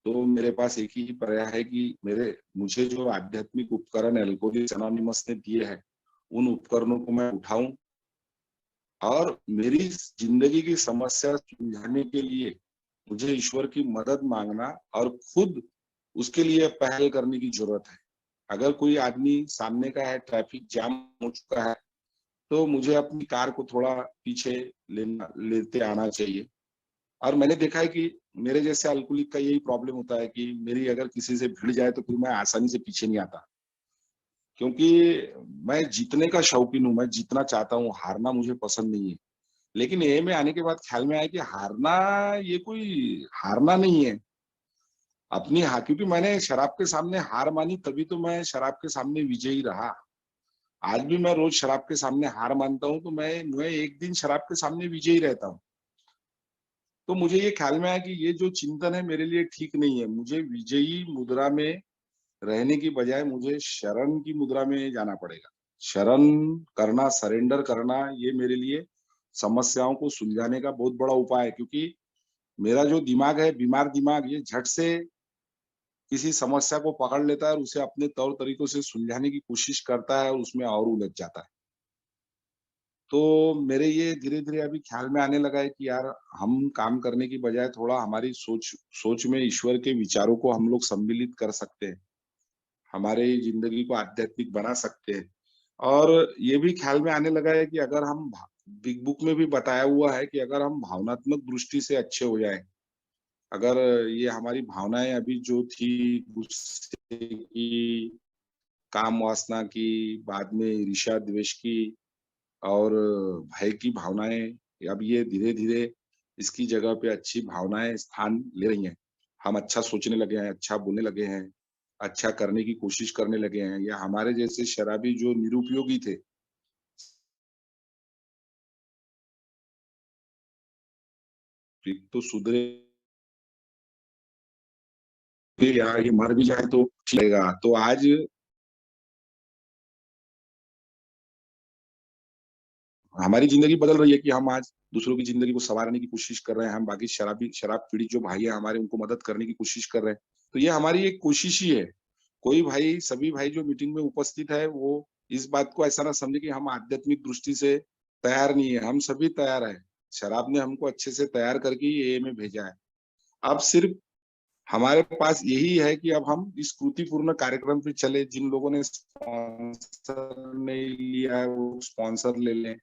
Speaker 1: तो मेरे पास एक ही पर्याय है कि मेरे मुझे जो आध्यात्मिक उपकरण अल्कोहलिक्स एनोनिमस ने दिए हैं, उन उपकरणों को मैं उठाऊँ और मेरी ज़िंदगी की समस्या सुलझाने के लिए मुझे ईश्वर की मदद माँगना और खुद उसके लिए पहल करने की ज़रूरत है। अगर कोई आदमी सामने का है, ट्रैफिक जाम हो चुका है, तो मुझे अपनी कार को थोड़ा पीछे लेते आना चाहिए। और मैंने देखा है कि मेरे जैसे अल्कोहलिक का यही प्रॉब्लम होता है कि मेरी अगर किसी से भिड़ जाए तो फिर मैं आसानी से पीछे नहीं आता। क्योंकि मैं जीतने का शौकीन हूँ, मैं जीतना चाहता हूँ, हारना मुझे पसंद नहीं है। लेकिन ए में आने के बाद ख्याल में आया कि हारना ये कोई हारना नहीं है। अपनी क्योंकि मैंने शराब के सामने हार मानी तभी तो मैं शराब के सामने विजयी रहा। आज भी मैं रोज़ शराब के सामने हार मानता हूँ तो मैं एक दिन शराब के सामने विजयी रहता हूँ। तो मुझे ये ख्याल में आया कि ये जो चिंतन है मेरे लिए ठीक नहीं है। मुझे विजयी मुद्रा में रहने की बजाय मुझे शरण की मुद्रा में जाना पड़ेगा। शरण करना, सरेंडर करना ये मेरे लिए समस्याओं को सुलझाने का बहुत बड़ा उपाय है क्योंकि मेरा जो दिमाग है, बीमार दिमाग ये झट से किसी समस्या को पकड़ लेता है और उसे अपने तौर तरीकों से सुलझाने की कोशिश करता है और उसमें और उलझ जाता है। तो मेरे ये धीरे-धीरे अभी ख्याल में आने लगा है कि यार हम काम करने की बजाय थोड़ा हमारी सोच सोच में ईश्वर के विचारों को हम लोग सम्मिलित कर सकते हैं। हमारे ज़िंदगी को आध्यात्मिक बना सकते हैं। और ये भी ख्याल में आने लगा है कि अगर हम बिग बुक में भी बताया हुआ है कि अगर हम भावनात्मक दृष्टि से अच्छे हो जाएँ, अगर ये हमारी भावनाएँ अभी जो थी गुस्से की, काम वासना की, बाद में ईर्ष्या, द्वेष की और भय की भावनाएँ, अब ये धीरे-धीरे इसकी जगह पे अच्छी भावनाएँ स्थान ले रही हैं। हम अच्छा सोचने लगे हैं, अच्छा बोलने लगे हैं, अच्छा करने की कोशिश करने लगे हैं। या हमारे जैसे शराबी जो निरुपयोगी थे, एक तो सुधरे या ये मर भी जाए तो चलेगा। तो आज हमारी ज़िंदगी बदल रही है कि हम आज दूसरों की ज़िंदगी को सँवारने की कोशिश कर रहे हैं। हम बाकी शराब पीड़ित जो भाई हैं हमारे उनको मदद करने की कोशिश कर रहे हैं। तो ये हमारी एक कोशिश ही है। कोई भाई सभी भाई जो मीटिंग में उपस्थित है वो इस बात को ऐसा ना समझे कि हम आध्यात्मिक दृष्टि से तैयार नहीं है, हम सभी तैयार हैं। शराब ने हमको अच्छे से तैयार करके ही एए में भेजा है। अब सिर्फ़ हमारे पास यही है कि अब हम इस त्रुटिपूर्ण कार्यक्रम पे चले, जिन लोगों ने स्पॉन्सर नहीं लिया है वो स्पॉन्सर ले लें।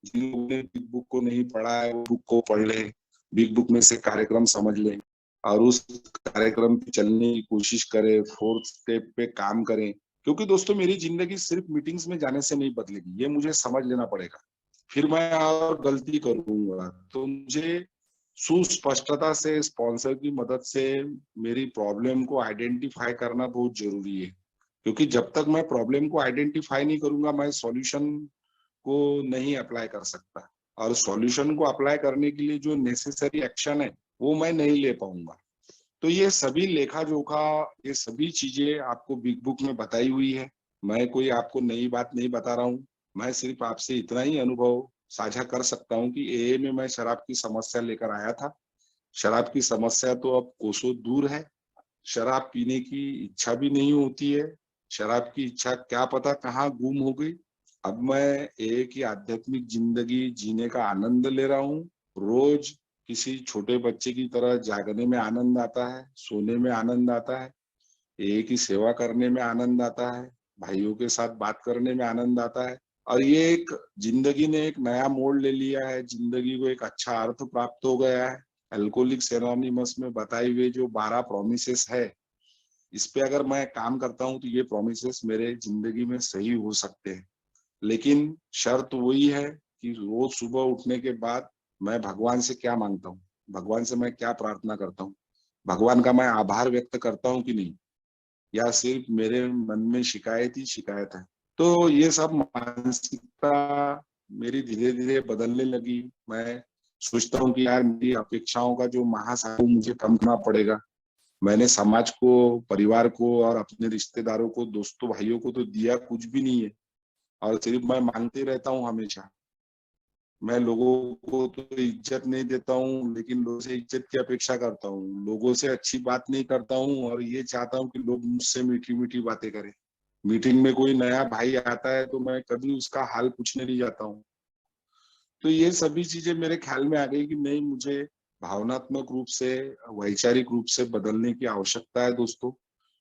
Speaker 1: जिन लोगों ने बिग बुक को नहीं पढ़ा है, वो बुक को पढ़ लें, बिग बुक में से कार्यक्रम समझ लें और उस कार्यक्रम पे चलने की कोशिश करें, 4th स्टेप पे काम करें। क्योंकि दोस्तों मेरी ज़िंदगी सिर्फ़ मीटिंग्स में जाने से नहीं बदलेगी, ये मुझे समझ लेना पड़ेगा। फिर मैं और गलती करूंगा। तो मुझे सुस्पष्टता से स्पॉन्सर की मदद से मेरी प्रॉब्लम को आइडेंटिफाई करना बहुत जरूरी है, क्योंकि जब तक मैं प्रॉब्लम को आइडेंटिफाई नहीं करूंगा मैं सॉल्यूशन को नहीं अप्लाई कर सकता, और सॉल्यूशन को अप्लाई करने के लिए जो नेसेसरी एक्शन है वो मैं नहीं ले पाऊंगा। तो ये सभी लेखा जोखा, ये सभी चीजें आपको बिग बुक में बताई हुई है। मैं कोई आपको नई बात नहीं बता रहा हूँ। मैं सिर्फ आपसे इतना ही अनुभव साझा कर सकता हूँ कि एए में मैं शराब की समस्या लेकर आया था। शराब की समस्या तो अब कोसों दूर है। शराब पीने की इच्छा भी नहीं होती है। शराब की इच्छा क्या पता कहाँ गुम हो गई। अब मैं एक ही आध्यात्मिक जिंदगी जीने का आनंद ले रहा हूँ। रोज किसी छोटे बच्चे की तरह जागने में आनंद आता है, सोने में आनंद आता है, एक ही सेवा करने में आनंद आता है, भाइयों के साथ बात करने में आनंद आता है। और ये एक जिंदगी ने एक नया मोड़ ले लिया है, जिंदगी को एक अच्छा अर्थ प्राप्त हो गया है। अल्कोहलिक्स एनोनिमस में बताई हुए जो 12 प्रोमिसेस है, इस पे अगर मैं काम करता हूँ तो ये प्रोमिसेस मेरे जिंदगी में सही हो सकते हैं। लेकिन शर्त वही है कि रोज सुबह उठने के बाद मैं भगवान से क्या मांगता हूँ, भगवान से मैं क्या प्रार्थना करता हूँ, भगवान का मैं आभार व्यक्त करता हूँ कि नहीं, या सिर्फ मेरे मन में शिकायत ही शिकायत है। तो ये सब मानसिकता मेरी धीरे धीरे बदलने लगी। मैं सोचता हूँ कि यार मेरी अपेक्षाओं का जो महासागर मुझे कम करना पड़ेगा। मैंने समाज को, परिवार को और अपने रिश्तेदारों को, दोस्तों भाइयों को तो दिया कुछ भी नहीं है, और सिर्फ मैं मांगते रहता हूँ हमेशा। मैं लोगों को तो इज्जत नहीं देता हूँ, लेकिन लोगों से इज्जत की अपेक्षा करता हूँ। लोगों से अच्छी बात नहीं करता हूँ और ये चाहता हूँ कि लोग मुझसे मीठी मीठी बातें करें। मीटिंग में कोई नया भाई आता है तो मैं कभी उसका हाल पूछने नहीं जाता हूँ। तो ये सभी चीजें मेरे ख्याल में आ गई कि नहीं, मुझे भावनात्मक रूप से, वैचारिक रूप से बदलने की आवश्यकता है दोस्तों।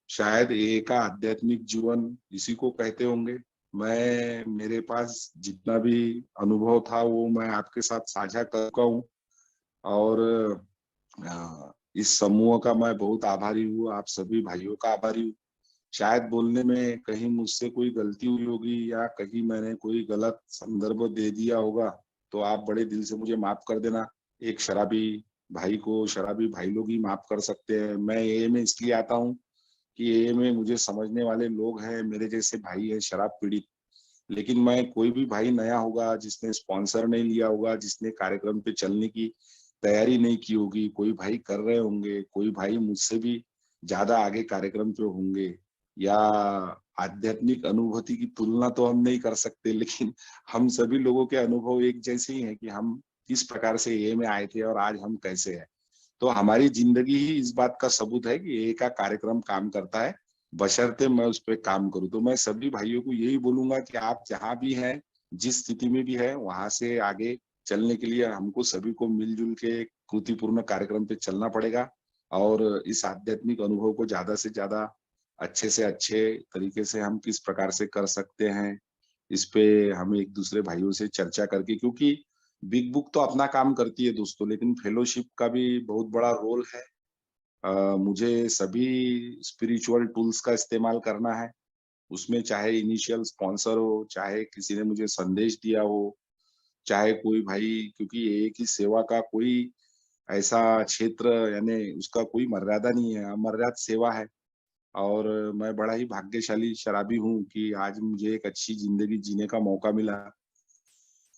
Speaker 1: शायद एक आध्यात्मिक जीवन इसी को कहते होंगे। मैं, मेरे पास जितना भी अनुभव था वो मैं आपके साथ साझा कर चुका हूँ। और इस समूह का मैं बहुत आभारी हूँ, आप सभी भाइयों का आभारी हूँ। शायद बोलने में कहीं मुझसे कोई गलती हुई होगी या कहीं मैंने कोई गलत संदर्भ दे दिया होगा, तो आप बड़े दिल से मुझे माफ कर देना। एक शराबी भाई को शराबी भाई लोग ही माफ कर सकते हैं। मैं एए में इसलिए आता हूँ कि एए में मुझे समझने वाले लोग हैं, मेरे जैसे भाई है शराब पीड़ित। लेकिन मैं, कोई भी भाई नया होगा जिसने स्पॉन्सर नहीं लिया होगा, जिसने कार्यक्रम पे चलने की तैयारी नहीं की होगी, कोई भाई कर रहे होंगे, कोई भाई मुझसे भी ज्यादा आगे कार्यक्रम पे होंगे, या आध्यात्मिक अनुभूति की तुलना तो हम नहीं कर सकते, लेकिन हम सभी लोगों के अनुभव एक जैसे ही हैं कि हम किस प्रकार से ये में आए थे और आज हम कैसे हैं। तो हमारी जिंदगी ही इस बात का सबूत है कि ये का कार्यक्रम काम करता है, बशर्ते मैं उस पर काम करूं। तो मैं सभी भाइयों को यही बोलूंगा कि आप जहां भी हैं, जिस स्थिति में भी है, वहां से आगे चलने के लिए हमको सभी को मिलजुल के कृतिपूर्ण कार्यक्रम पे चलना पड़ेगा। और इस आध्यात्मिक अनुभव को ज्यादा से ज्यादा, अच्छे से अच्छे तरीके से हम किस प्रकार से कर सकते हैं, इस पे हम एक दूसरे भाइयों से चर्चा करके, क्योंकि बिग बुक तो अपना काम करती है दोस्तों, लेकिन फेलोशिप का भी बहुत बड़ा रोल है। मुझे सभी स्पिरिचुअल टूल्स का इस्तेमाल करना है। उसमें चाहे इनिशियल स्पॉन्सर हो, चाहे किसी ने मुझे संदेश दिया हो, चाहे कोई भाई, क्योंकि एक ही सेवा का कोई ऐसा क्षेत्र, यानी उसका कोई मर्यादा नहीं है, अमर्याद सेवा है। और मैं बड़ा ही भाग्यशाली शराबी हूँ कि आज मुझे एक अच्छी जिंदगी जीने का मौका मिला।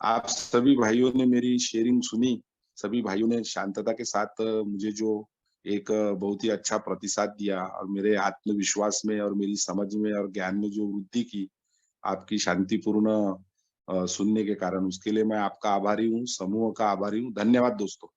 Speaker 1: आप सभी भाइयों ने मेरी शेयरिंग सुनी, सभी भाइयों ने शांतता के साथ मुझे जो एक बहुत ही अच्छा प्रतिसाद दिया, और मेरे आत्मविश्वास में और मेरी समझ में और ज्ञान में जो वृद्धि की, आपकी शांतिपूर्ण सुनने के कारण, उसके लिए मैं आपका आभारी हूँ, समूह का आभारी हूँ। धन्यवाद दोस्तों।